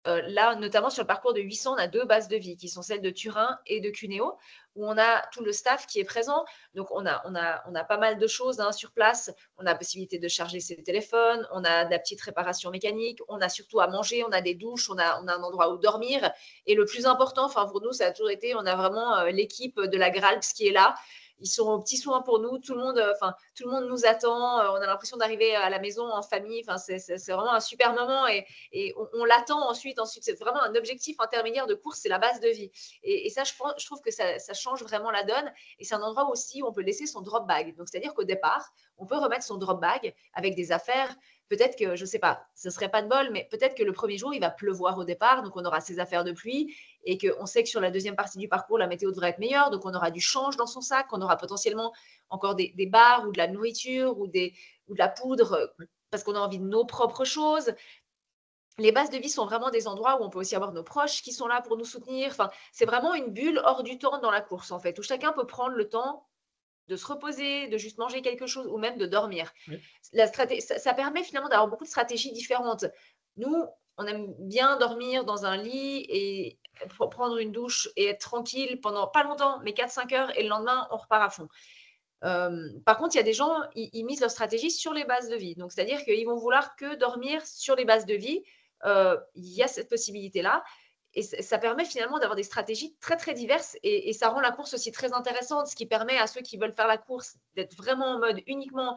là, notamment sur le parcours de 800, on a 2 bases de vie qui sont celles de Turin et de Cuneo, où on a tout le staff qui est présent. Donc, on a pas mal de choses, hein, sur place. On a la possibilité de charger ses téléphones, on a de la petite réparation mécanique, on a surtout à manger, on a des douches, on a un endroit où dormir. Et le plus important, pour nous, ça a toujours été, on a vraiment l'équipe de la Gralps qui est là. Ils sont aux petits soins pour nous. Tout le monde nous attend. On a l'impression d'arriver à la maison en famille. C'est vraiment un super moment et on l'attend ensuite. C'est vraiment un objectif intermédiaire de course, c'est la base de vie. Et ça, je trouve que ça change vraiment la donne. Et c'est un endroit aussi où on peut laisser son drop bag. Donc, c'est-à-dire qu'au départ, on peut remettre son drop bag avec des affaires peut-être que, je ne sais pas, ce ne serait pas de bol, mais peut-être que le premier jour, il va pleuvoir au départ, donc on aura ses affaires de pluie, et qu'on sait que sur la deuxième partie du parcours, la météo devrait être meilleure, donc on aura du change dans son sac, on aura potentiellement encore des barres ou de la nourriture ou de la poudre, parce qu'on a envie de nos propres choses. Les bases de vie sont vraiment des endroits où on peut aussi avoir nos proches qui sont là pour nous soutenir. Enfin, c'est vraiment une bulle hors du temps dans la course, en fait, où chacun peut prendre le temps de se reposer, de juste manger quelque chose ou même de dormir. Oui. Ça permet finalement d'avoir beaucoup de stratégies différentes. Nous, on aime bien dormir dans un lit et prendre une douche et être tranquille pendant pas longtemps, mais 4-5 heures, et le lendemain, on repart à fond. Par contre, il y a des gens, ils misent leur stratégie sur les bases de vie. Donc, c'est-à-dire qu'ils vont vouloir que dormir sur les bases de vie. Il y a cette possibilité-là. Et ça permet finalement d'avoir des stratégies très, très diverses. Et ça rend la course aussi très intéressante, ce qui permet à ceux qui veulent faire la course d'être vraiment en mode uniquement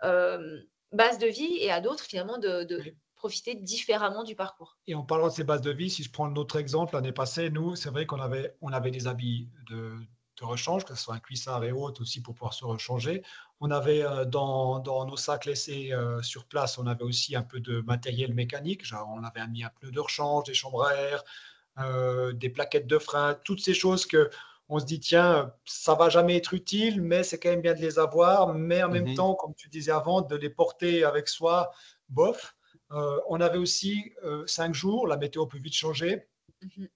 base de vie, et à d'autres finalement de profiter différemment du parcours. Et en parlant de ces bases de vie, si je prends notre exemple, l'année passée, nous, c'est vrai qu'on avait des habits de rechange, que ce soit un cuissard et autres aussi pour pouvoir se rechanger. On avait dans nos sacs laissés sur place, on avait aussi un peu de matériel mécanique. Genre, on avait mis un pneu de rechange, des chambres à air, des plaquettes de frein, toutes ces choses que on se dit, tiens, ça va jamais être utile, mais c'est quand même bien de les avoir. Mais en même temps, comme tu disais avant, de les porter avec soi, bof. On avait aussi 5 jours, la météo peut vite changer.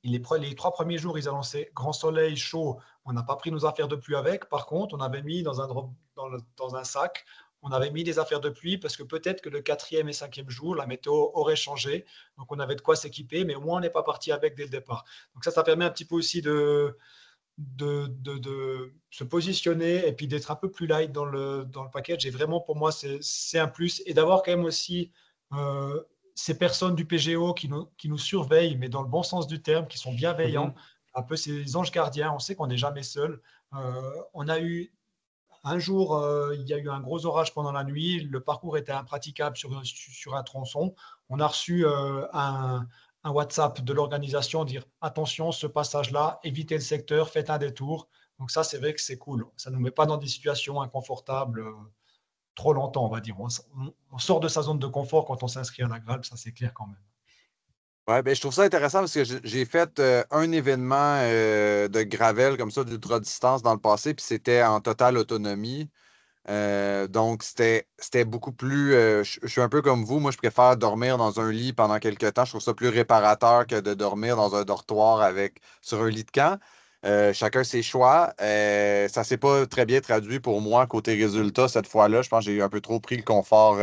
Les 3 premiers jours, ils annonçaient grand soleil, chaud. On n'a pas pris nos affaires de pluie avec. Par contre, on avait mis dans un sac, on avait mis des affaires de pluie parce que peut-être que le 4e et 5e jour, la météo aurait changé. Donc, on avait de quoi s'équiper, mais au moins, on n'est pas parti avec dès le départ. Donc, ça permet un petit peu aussi de se positionner et puis d'être un peu plus light dans le package. Et vraiment, pour moi, c'est un plus. Et d'avoir quand même aussi ces personnes du PGO qui nous surveillent, mais dans le bon sens du terme, qui sont bienveillants, un peu ces anges gardiens. On sait qu'on n'est jamais seul. On a eu un jour, il y a eu un gros orage pendant la nuit. Le parcours était impraticable sur un tronçon. On a reçu un WhatsApp de l'organisation, dire attention, ce passage-là, évitez le secteur, faites un détour. Donc ça, c'est vrai que c'est cool. Ça ne nous met pas dans des situations inconfortables trop longtemps, on va dire. On sort de sa zone de confort quand on s'inscrit à la Graal, ça c'est clair quand même. Ouais, ben, je trouve ça intéressant parce que j'ai fait un événement de gravel comme ça, d'ultra-distance dans le passé, puis c'était en totale autonomie. Donc, c'était beaucoup plus. Je suis un peu comme vous. Moi, je préfère dormir dans un lit pendant quelques temps. Je trouve ça plus réparateur que de dormir dans un dortoir sur un lit de camp. Chacun ses choix. Ça s'est pas très bien traduit pour moi côté résultat cette fois-là. Je pense que j'ai un peu trop pris le confort.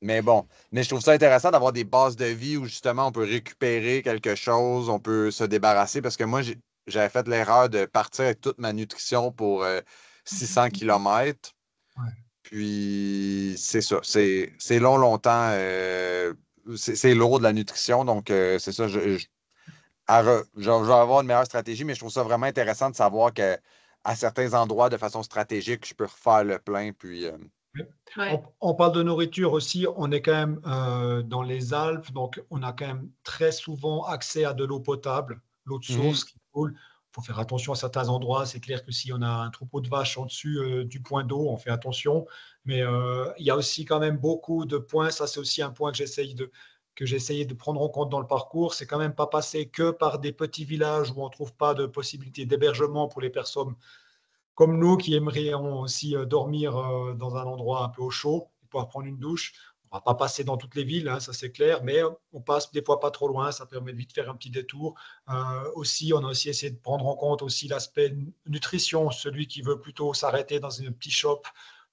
Mais bon, mais je trouve ça intéressant d'avoir des bases de vie où justement on peut récupérer quelque chose, on peut se débarrasser parce que moi, j'avais fait l'erreur de partir avec toute ma nutrition pour 600 km. Ouais. Puis c'est ça, c'est longtemps, c'est lourd de la nutrition, donc c'est ça, je vais avoir une meilleure stratégie, mais je trouve ça vraiment intéressant de savoir qu'à certains endroits, de façon stratégique, je peux refaire le plein, puis... Ouais. On parle de nourriture aussi, on est quand même dans les Alpes, donc on a quand même très souvent accès à de l'eau potable, l'eau de source qui coule. Il faut faire attention à certains endroits. C'est clair que si on a un troupeau de vaches en dessus du point d'eau, on fait attention. Mais il y a aussi quand même beaucoup de points. Ça, c'est aussi un point que j'ai essayé de prendre en compte dans le parcours. C'est quand même pas passer que par des petits villages où on ne trouve pas de possibilité d'hébergement pour les personnes comme nous qui aimerions aussi dormir dans un endroit un peu au chaud, pouvoir prendre une douche. On ne va pas passer dans toutes les villes, hein, ça c'est clair, mais on passe des fois pas trop loin, ça permet de vite faire un petit détour. Aussi, on a aussi essayé de prendre en compte aussi l'aspect nutrition, celui qui veut plutôt s'arrêter dans un petit shop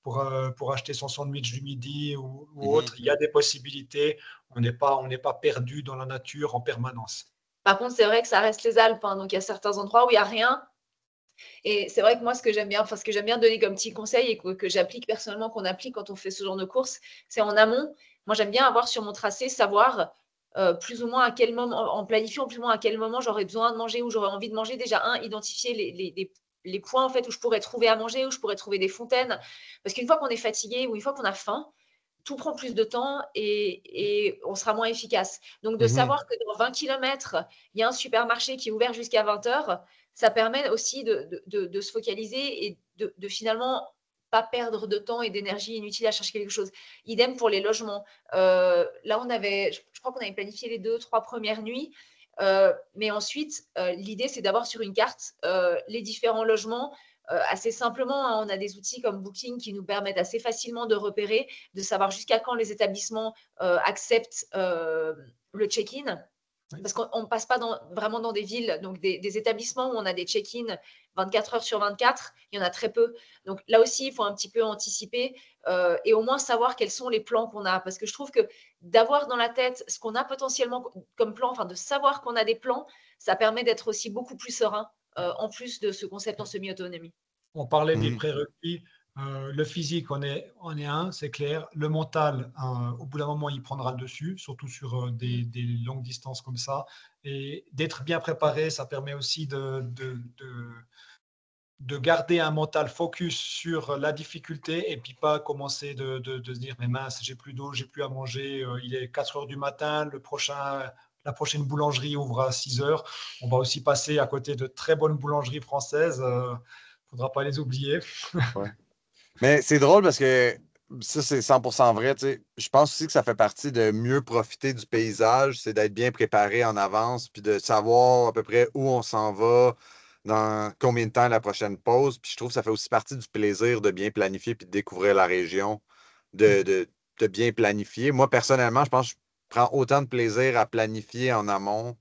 pour acheter son sandwich du midi ou autre. Il y a des possibilités, on n'est pas perdu dans la nature en permanence. Par contre, c'est vrai que ça reste les Alpes, hein, donc il y a certains endroits où il n'y a rien. Et c'est vrai que moi, ce que j'aime bien donner comme petit conseil et que j'applique personnellement, qu'on applique quand on fait ce genre de course, c'est en amont. Moi, j'aime bien avoir sur mon tracé, savoir plus ou moins à quel moment, en planifiant plus ou moins à quel moment j'aurais besoin de manger ou j'aurais envie de manger. Déjà, identifier les points en fait où je pourrais trouver à manger, où je pourrais trouver des fontaines. Parce qu'une fois qu'on est fatigué ou une fois qu'on a faim, tout prend plus de temps et on sera moins efficace. Donc, de savoir que dans 20 km, il y a un supermarché qui est ouvert jusqu'à 20 h, ça permet aussi de se focaliser et de finalement pas perdre de temps et d'énergie inutile à chercher quelque chose. Idem pour les logements. Là, je crois qu'on avait planifié les 2-3 premières nuits. Mais ensuite, l'idée, c'est d'avoir sur une carte les différents logements. Assez simplement, hein, on a des outils comme Booking qui nous permettent assez facilement de repérer, de savoir jusqu'à quand les établissements acceptent le check-in. Oui. Parce qu'on ne passe pas vraiment dans des villes, donc des établissements où on a des check-in 24 heures sur 24, il y en a très peu. Donc là aussi, il faut un petit peu anticiper et au moins savoir quels sont les plans qu'on a. Parce que je trouve que d'avoir dans la tête ce qu'on a potentiellement comme plan, enfin de savoir qu'on a des plans, ça permet d'être aussi beaucoup plus serein en plus de ce concept en semi-autonomie. On parlait des Mhm. prérequis. Le physique, on est un, c'est clair. Le mental, au bout d'un moment, il prendra le dessus, surtout sur des longues distances comme ça. Et d'être bien préparé, ça permet aussi de garder un mental focus sur la difficulté et puis pas commencer de se dire mais mince, j'ai plus d'eau, j'ai plus à manger, il est 4 heures du matin, la prochaine boulangerie ouvre à 6 heures. On va aussi passer à côté de très bonnes boulangeries françaises. Faudra pas les oublier. Ouais. Mais c'est drôle parce que ça, c'est 100% vrai. Tu sais. Je pense aussi que ça fait partie de mieux profiter du paysage, c'est d'être bien préparé en avance, puis de savoir à peu près où on s'en va, dans combien de temps la prochaine pause. Puis je trouve que ça fait aussi partie du plaisir de bien planifier puis de découvrir la région, de bien planifier. Moi, personnellement, je pense que je prends autant de plaisir à planifier en amont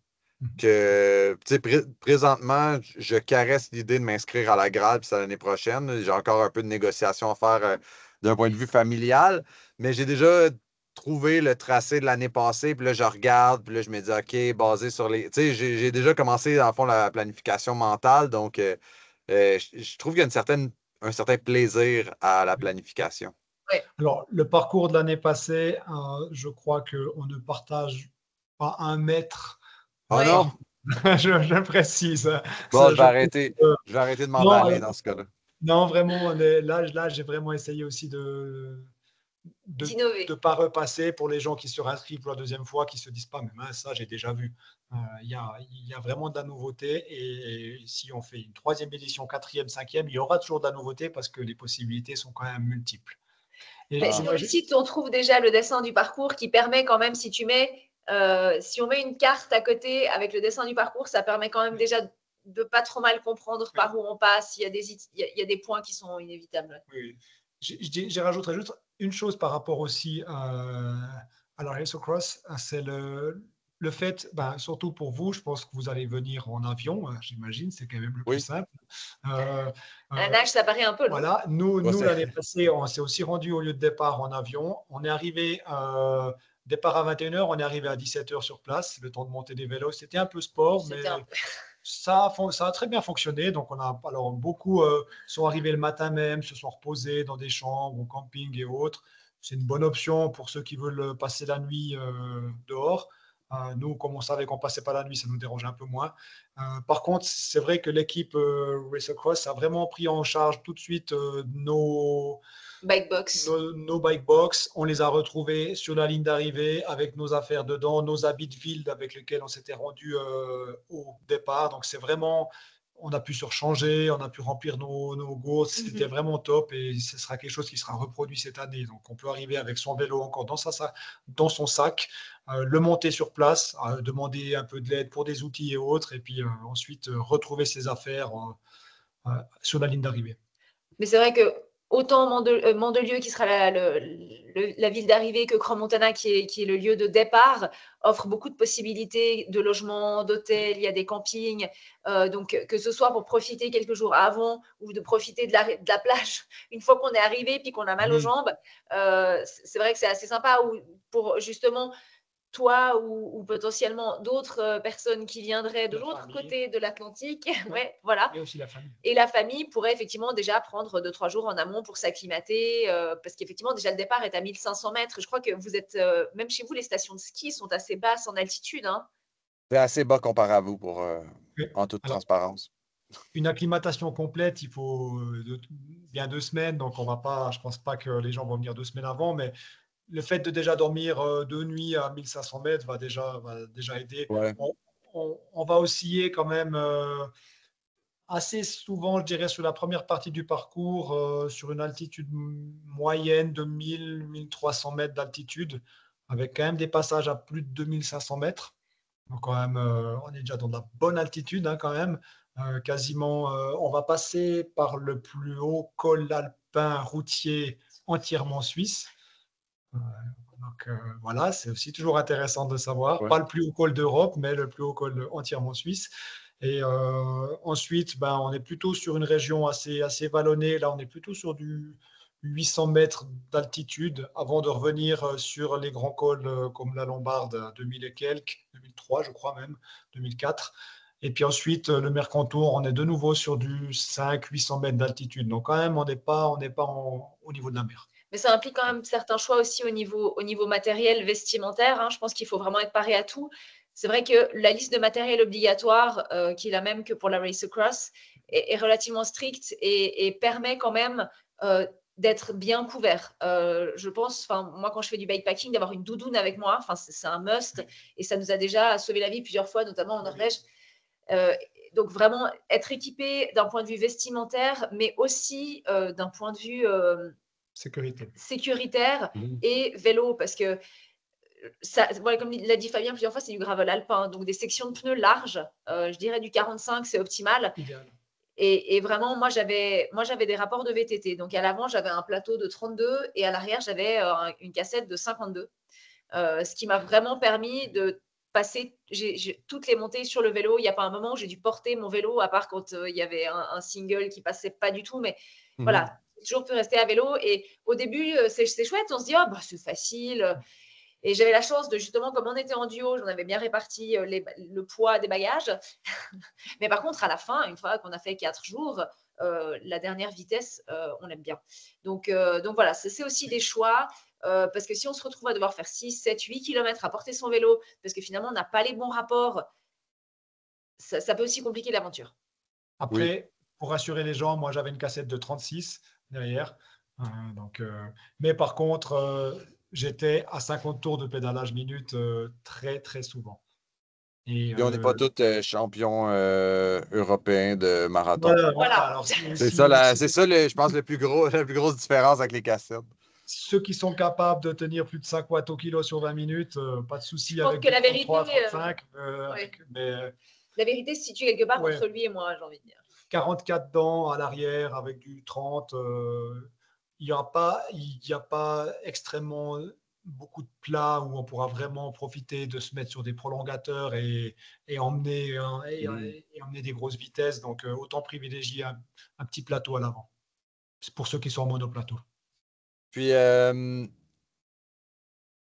que, tu sais, présentement, je caresse l'idée de m'inscrire à la grade, puis c'est l'année prochaine. J'ai encore un peu de négociation à faire d'un point de vue familial, mais j'ai déjà trouvé le tracé de l'année passée, puis là, je regarde, puis là, je me dis, OK, basé sur les. Tu sais, j'ai déjà commencé, dans le fond, la planification mentale, donc je trouve qu'il y a un certain plaisir à la planification. Ouais. Alors, le parcours de l'année passée, je crois qu'on ne partage pas un mètre. Oh Ouais. non? Je précise. Bon, Ça, je vais arrêter de non, m'emballer dans ce cas-là. non, vraiment, là, j'ai vraiment essayé aussi de D'innover. ne pas repasser pour les gens qui se réinscrivent pour la deuxième fois, qui se disent pas, mais mince, ça, j'ai déjà vu. Il y a vraiment de la nouveauté. Et si on fait une troisième édition, quatrième, cinquième, il y aura toujours de la nouveauté parce que les possibilités sont quand même multiples. Et Mais Ah. sur le site, on trouve déjà le dessin du parcours qui permet quand même, si on met une carte à côté avec le dessin du parcours, ça permet quand même déjà de pas trop mal comprendre par où on passe. Il y a des points qui sont inévitables. oui. J'y rajouterais juste une chose par rapport aussi à la Race Across, c'est le fait, ben, surtout pour vous, je pense que vous allez venir en avion, j'imagine, c'est quand même le plus Oui, simple. Euh, À la euh, nage, ça paraît un peu long. voilà, ouais, nous l'année passée, on s'est aussi rendu au lieu de départ en avion. On est arrivé, départ à 21h, on est arrivé à 17h sur place, le temps de monter des vélos. C'était un peu sport, mais C'était un peu. ça a très bien fonctionné. Donc, alors beaucoup sont arrivés le matin même, se sont reposés dans des chambres, au camping et autres. C'est une bonne option pour ceux qui veulent passer la nuit dehors. Nous, comme on savait qu'on passait pas la nuit, ça nous dérangeait un peu moins. Par contre, c'est vrai que l'équipe Race Across a vraiment pris en charge tout de suite Bike box. nos bike box. On les a retrouvés sur la ligne d'arrivée avec nos affaires dedans, nos habits de ville avec lesquels on s'était rendu au départ. Donc c'est vraiment, on a pu se rechanger, on a pu remplir nos gourdes. C'était vraiment top et ce sera quelque chose qui sera reproduit cette année. Donc on peut arriver avec son vélo encore dans son sac, le monter sur place, demander un peu de l'aide pour des outils et autres, et puis ensuite retrouver ses affaires sur la ligne d'arrivée. Mais c'est vrai que autant Mandelieu, qui sera la ville d'arrivée, que Crans-Montana, qui est le lieu de départ, offre beaucoup de possibilités de logement, d'hôtels, il y a des campings. Donc, que ce soit pour profiter quelques jours avant ou de profiter de la plage une fois qu'on est arrivé puis qu'on a mal aux jambes, c'est vrai que c'est assez sympa. Ou pour justement toi ou potentiellement d'autres personnes qui viendraient de l'autre côté de l'Atlantique, ouais, voilà. Et aussi la famille. Et la famille pourrait effectivement déjà prendre 2-3 jours en amont pour s'acclimater, parce qu'effectivement, déjà le départ est à 1500 mètres. Je crois que vous êtes, même chez vous, les stations de ski sont assez basses en altitude. Hein. c'est assez bas comparé à vous Oui. en toute Alors, transparence. une acclimatation complète, il faut bien 2 semaines. Donc, je pense pas que les gens vont venir 2 semaines avant, mais le fait de déjà dormir 2 nuits à 1500 mètres va déjà aider. Ouais. On va osciller quand même assez souvent, je dirais, sur la première partie du parcours, sur une altitude moyenne de 1000-1300 mètres d'altitude, avec quand même des passages à plus de 2500 mètres. Donc quand même, on est déjà dans de la bonne altitude quand même. Quasiment, on va passer par le plus haut col alpin routier entièrement suisse. Donc voilà, c'est aussi toujours intéressant de savoir. Ouais. Pas le plus haut col d'Europe, mais le plus haut col entièrement suisse. Et ensuite, on est plutôt sur une région assez vallonnée. Là, on est plutôt sur du 800 mètres d'altitude avant de revenir sur les grands cols comme la Lombarde à 2000 et quelques, 2003, je crois même, 2004. Et puis ensuite, le Mercantour, on est de nouveau sur du 500-800 mètres d'altitude. Donc quand même, on n'est pas au niveau de la mer. Mais ça implique quand même certains choix aussi au niveau matériel, vestimentaire. Hein. Je pense qu'il faut vraiment être paré à tout. C'est vrai que la liste de matériel obligatoire, qui est la même que pour la Race Across, est relativement stricte et permet quand même d'être bien couvert. Je pense, moi, quand je fais du bikepacking, d'avoir une doudoune avec moi, c'est un must. Et ça nous a déjà sauvé la vie plusieurs fois, notamment en Norvège. Donc, vraiment, être équipé d'un point de vue vestimentaire, mais aussi d'un point de vue sécuritaire et vélo, parce que ça, voilà, comme l'a dit Fabien plusieurs fois, c'est du gravel alpin, donc des sections de pneus larges, je dirais du 45, c'est optimal. Idéal. Et vraiment, moi j'avais des rapports de VTT, donc à l'avant j'avais un plateau de 32 et à l'arrière j'avais une cassette de 52, ce qui m'a vraiment permis de passer toutes les montées sur le vélo. Il n'y a pas un moment où j'ai dû porter mon vélo, à part quand il y avait un single qui passait pas du tout, mais voilà, j'ai toujours pu rester à vélo. Et au début, c'est chouette, on se dit, oh, c'est facile. Et j'avais la chance de, justement, comme on était en duo, j'en avais bien réparti le poids des bagages. Mais par contre, à la fin, une fois qu'on a fait 4 jours, la dernière vitesse, on l'aime bien. Donc voilà, c'est aussi des choix. Parce que si on se retrouve à devoir faire 6, 7, 8 km à porter son vélo, parce que finalement, on n'a pas les bons rapports, ça peut aussi compliquer l'aventure. Après, pour rassurer les gens, moi j'avais une cassette de 36 derrière. Mais par contre, j'étais à 50 tours de pédalage minute très très souvent. Et on n'est pas tous champions européens de marathon. Voilà. Alors, c'est ça, je pense, la plus grosse différence avec les cassettes. Ceux qui sont capables de tenir plus de 5 watts au kilo sur 20 minutes, pas de souci avec que la vérité, 35. La vérité se situe quelque part entre lui et moi, j'ai envie de dire. 44 dents à l'arrière avec du 30. Il n'y a pas extrêmement beaucoup de plats où on pourra vraiment profiter de se mettre sur des prolongateurs et emmener des grosses vitesses. Donc, autant privilégier un petit plateau à l'avant. C'est pour ceux qui sont en monoplateau. Puis, dans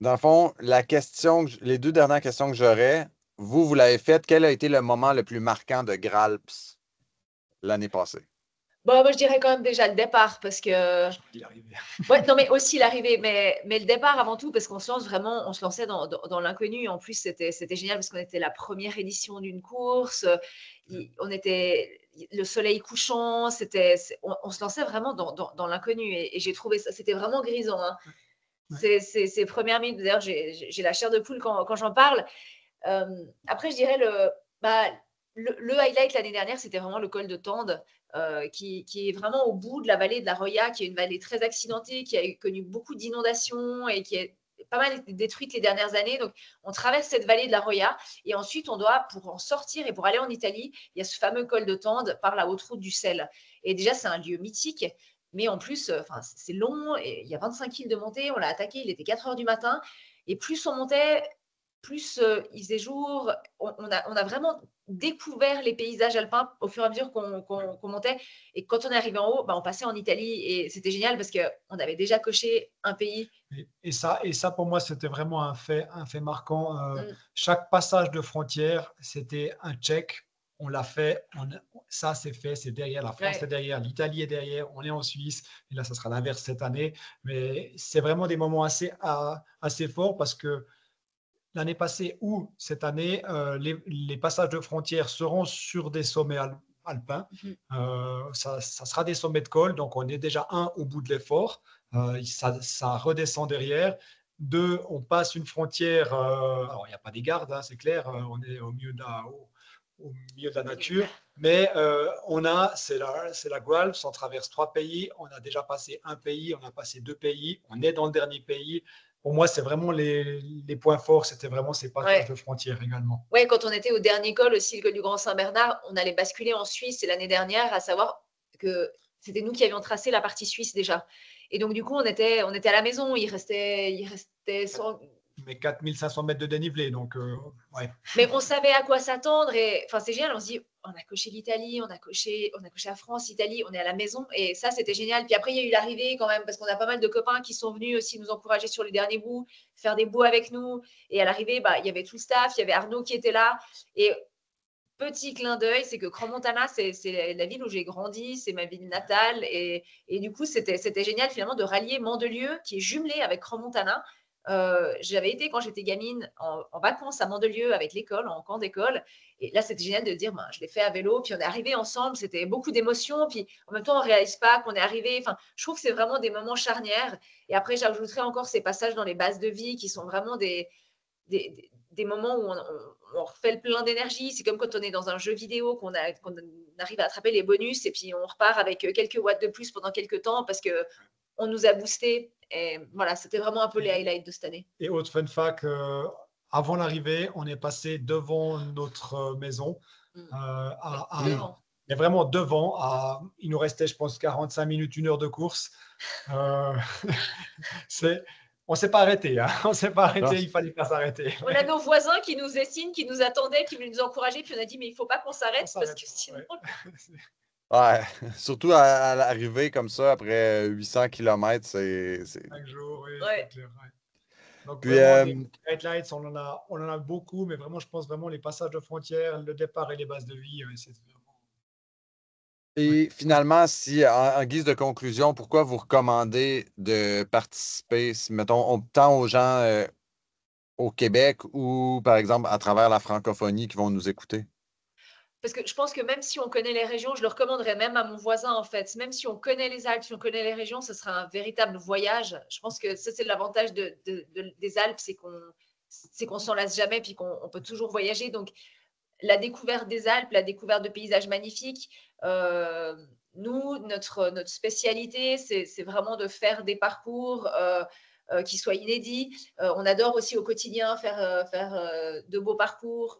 le fond, les 2 dernières questions que j'aurais, vous l'avez faites. Quel a été le moment le plus marquant de Gralps l'année passée? Moi, je dirais quand même déjà le départ, parce que… L'arrivée. Ouais, non, mais aussi l'arrivée, mais le départ avant tout, parce qu'on se lançait dans l'inconnu. En plus, c'était génial parce qu'on était la première édition d'une course. Le soleil couchant, on se lançait vraiment dans l'inconnu. Et j'ai trouvé ça, c'était vraiment grisant. Hein. Ces premières minutes, d'ailleurs, j'ai la chair de poule quand j'en parle. Après, je dirais le highlight l'année dernière, c'était vraiment le col de Tende, qui est vraiment au bout de la vallée de la Roya, qui est une vallée très accidentée, qui a connu beaucoup d'inondations et qui est pas mal été détruite les dernières années. Donc, on traverse cette vallée de la Roya et ensuite, on doit, pour en sortir et pour aller en Italie, il y a ce fameux col de Tende par la haute route du sel. Et déjà, c'est un lieu mythique. Mais en plus, c'est long, et il y a 25 km de montée. On l'a attaqué, il était 4 heures du matin. Et plus on montait, plus il faisait jour. On a vraiment découvert les paysages alpins au fur et à mesure qu'on montait. Et quand on est arrivé en haut, on passait en Italie et c'était génial parce qu'on avait déjà coché un pays. Et ça, pour moi, c'était vraiment un fait marquant. Chaque passage de frontière, c'était un check. On l'a fait, ça c'est fait, c'est derrière, la France est derrière, l'Italie est derrière, on est en Suisse, et là ça sera l'inverse cette année. Mais c'est vraiment des moments assez forts parce que l'année passée ou cette année, les passages de frontières seront sur des sommets alpins. Ça sera des sommets de col, donc on est déjà au bout de l'effort. Ça redescend derrière. 2, on passe une frontière. Alors, il n'y a pas des gardes, c'est clair. On est au milieu au milieu de la nature. Mais c'est la Guadeloupe, on traverse 3 pays, on a déjà passé un pays, on a passé 2 pays, on est dans le dernier pays. Pour moi, c'est vraiment les points forts, c'était vraiment ces passages de frontières également. Oui, quand on était au dernier col aussi, le col du Grand Saint-Bernard, on allait basculer en Suisse l'année dernière, à savoir que c'était nous qui avions tracé la partie suisse déjà. Et donc, du coup, on était à la maison, il restait 100... Mais 4500 mètres de dénivelé, donc ouais. Mais on savait à quoi s'attendre et enfin, c'est génial, on se dit, on a coché l'Italie, on a coché la France, Italie, on est à la maison et ça, c'était génial. Puis après, il y a eu l'arrivée quand même parce qu'on a pas mal de copains qui sont venus aussi nous encourager sur les derniers bouts, faire des bouts avec nous. Et à l'arrivée, il y avait tout le staff, il y avait Arnaud qui était là. Et petit clin d'œil, c'est que Crans-Montana, c'est la ville où j'ai grandi, c'est ma ville natale. Et du coup, c'était génial finalement de rallier Mandelieu, qui est jumelé avec Crans-Montana. J'avais été quand j'étais gamine en vacances à Mandelieu avec l'école, en camp d'école. Et là, c'était génial de dire, je l'ai fait à vélo. Puis on est arrivé ensemble, c'était beaucoup d'émotions. Puis en même temps, on ne réalise pas qu'on est arrivé. Enfin, je trouve que c'est vraiment des moments charnières. Et après, j'ajouterais encore ces passages dans les bases de vie qui sont vraiment des moments où on refait le plein d'énergie. C'est comme quand on est dans un jeu vidéo, qu'on arrive à attraper les bonus et puis on repart avec quelques watts de plus pendant quelques temps parce qu'on nous a boosté. Et voilà, c'était vraiment un peu les highlights de cette année. Et autre fun fact, avant l'arrivée, on est passé devant notre maison. Mais vraiment devant. Il nous restait, je pense, 45 minutes, 1 heure de course. On ne s'est pas arrêté. On ne s'est pas arrêté, il fallait pas s'arrêter. On a nos voisins qui nous dessinent, qui nous attendaient, qui voulaient nous encourager. Puis on a dit, mais il ne faut pas qu'on s'arrête parce que sinon… Ouais, surtout à l'arrivée comme ça, après 800 km, c'est… 5 jours, oui, ouais. C'est clair. Ouais. Donc, puis, vraiment, les highlights, on en a beaucoup, mais vraiment, je pense vraiment les passages de frontières, le départ et les bases de vie, c'est vraiment… Et finalement, si en guise de conclusion, pourquoi vous recommandez de participer, si, mettons, tant aux gens au Québec ou, par exemple, à travers la francophonie qui vont nous écouter? Parce que je pense que même si on connaît les régions, je le recommanderais même à mon voisin, en fait. Même si on connaît les Alpes, si on connaît les régions, ce sera un véritable voyage. Je pense que ça, c'est l'avantage des Alpes, c'est qu'on s'en lasse jamais, puis qu'on peut toujours voyager. Donc, la découverte des Alpes, la découverte de paysages magnifiques, nous, notre spécialité, c'est vraiment de faire des parcours qui soient inédits. On adore aussi au quotidien faire de beaux parcours,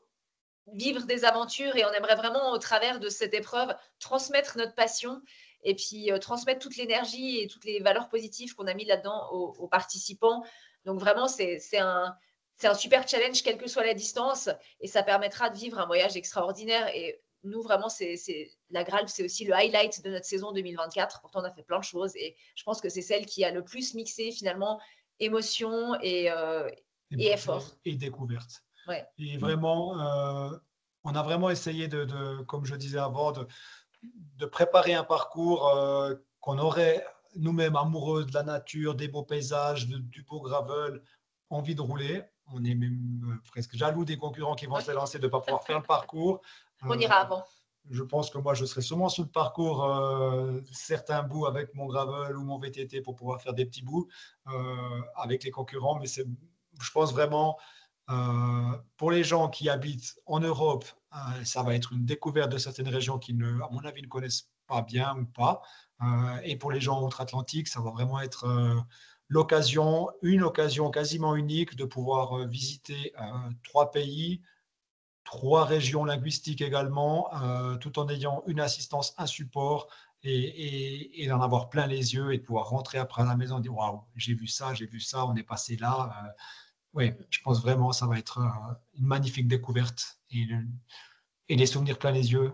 vivre des aventures et on aimerait vraiment, au travers de cette épreuve, transmettre notre passion et puis transmettre toute l'énergie et toutes les valeurs positives qu'on a mis là-dedans aux participants. Donc vraiment, c'est un super challenge, quelle que soit la distance, et ça permettra de vivre un voyage extraordinaire. Et nous, vraiment, la Graal, c'est aussi le highlight de notre saison 2024. Pourtant, on a fait plein de choses et je pense que c'est celle qui a le plus mixé finalement émotion et effort. Et découverte. Ouais. Et vraiment, on a vraiment essayé comme je disais avant, de préparer un parcours qu'on aurait nous-mêmes amoureux de la nature, des beaux paysages, du beau gravel, envie de rouler. On est même presque jaloux des concurrents qui vont se lancer de ne pas pouvoir faire le parcours. On ira avant. Je pense que moi, je serai sûrement sur le parcours certains bouts avec mon gravel ou mon VTT pour pouvoir faire des petits bouts avec les concurrents. Mais je pense vraiment, pour les gens qui habitent en Europe, ça va être une découverte de certaines régions qui, à mon avis, ne connaissent pas bien ou pas. Et pour les gens outre-Atlantique, ça va vraiment être une occasion quasiment unique de pouvoir visiter 3 pays, 3 régions linguistiques également, tout en ayant une assistance, un support et d'en avoir plein les yeux et de pouvoir rentrer après à la maison et dire waouh, j'ai vu ça, on est passé là. Oui, je pense vraiment que ça va être une magnifique découverte et des souvenirs plein les yeux.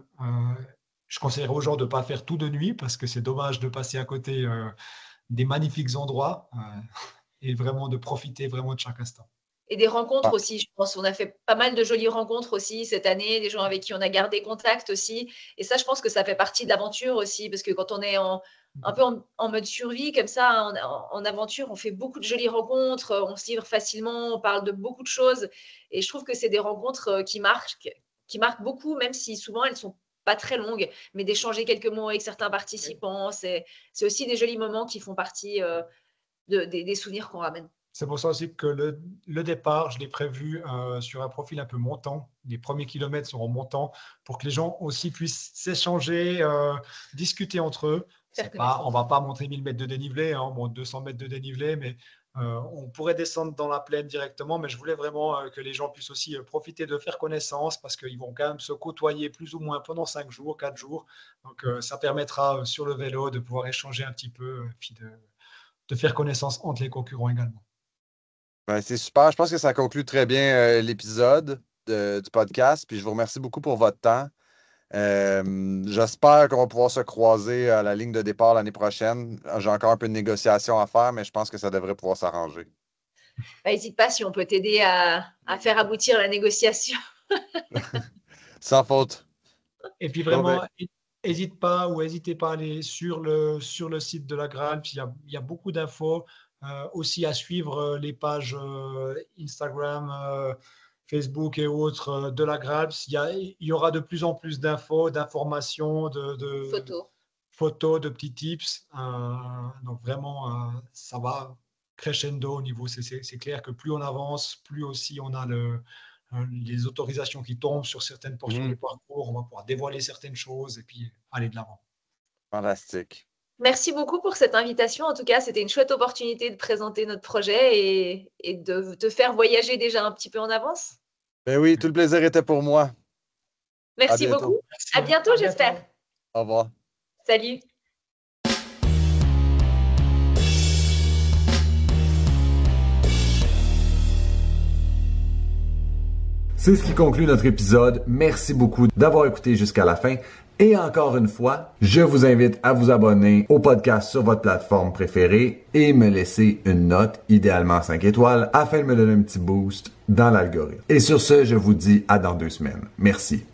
Je conseillerais aux gens de ne pas faire tout de nuit parce que c'est dommage de passer à côté des magnifiques endroits et vraiment de profiter vraiment de chaque instant. Et des rencontres aussi, je pense. On a fait pas mal de jolies rencontres aussi cette année, des gens avec qui on a gardé contact aussi. Et ça, je pense que ça fait partie de l'aventure aussi, parce que quand on est un peu en mode survie, comme ça, en aventure, on fait beaucoup de jolies rencontres, on se livre facilement, on parle de beaucoup de choses. Et je trouve que c'est des rencontres qui marquent beaucoup, même si souvent elles sont pas très longues, mais d'échanger quelques mots avec certains participants, c'est aussi des jolis moments qui font partie des souvenirs qu'on ramène. C'est pour ça aussi que le départ, je l'ai prévu sur un profil un peu montant. Les premiers kilomètres seront montants pour que les gens aussi puissent s'échanger, discuter entre eux. On ne va pas monter 1000 mètres de dénivelé, hein, on monte 200 mètres de dénivelé, mais on pourrait descendre dans la plaine directement. Mais je voulais vraiment que les gens puissent aussi profiter de faire connaissance parce qu'ils vont quand même se côtoyer plus ou moins pendant 5 jours, 4 jours. Donc ça permettra sur le vélo de pouvoir échanger un petit peu et puis de faire connaissance entre les concurrents également. Ben, c'est super. Je pense que ça conclut très bien l'épisode du podcast. Puis je vous remercie beaucoup pour votre temps. J'espère qu'on va pouvoir se croiser à la ligne de départ l'année prochaine. J'ai encore un peu de négociation à faire, mais je pense que ça devrait pouvoir s'arranger. N'hésite pas si on peut t'aider à faire aboutir la négociation. Sans faute. Et puis vraiment, n'hésitez pas à aller sur le site de la Graal. Il y a beaucoup d'infos. Aussi à suivre les pages Instagram, Facebook et autres de la Graal. Il y aura de plus en plus d'infos, d'informations, de photos, de petits tips. Donc vraiment, ça va crescendo au niveau. C'est clair que plus on avance, plus aussi on a les autorisations qui tombent sur certaines portions du parcours. On va pouvoir dévoiler certaines choses et puis aller de l'avant. Fantastique. Merci beaucoup pour cette invitation. En tout cas, c'était une chouette opportunité de présenter notre projet et de te faire voyager déjà un petit peu en avance. Ben oui, tout le plaisir était pour moi. Merci beaucoup. Merci. À bientôt, j'espère. Au revoir. Salut. C'est ce qui conclut notre épisode. Merci beaucoup d'avoir écouté jusqu'à la fin. Et encore une fois, je vous invite à vous abonner au podcast sur votre plateforme préférée et me laisser une note, idéalement 5 étoiles, afin de me donner un petit boost dans l'algorithme. Et sur ce, je vous dis à dans 2 semaines. Merci.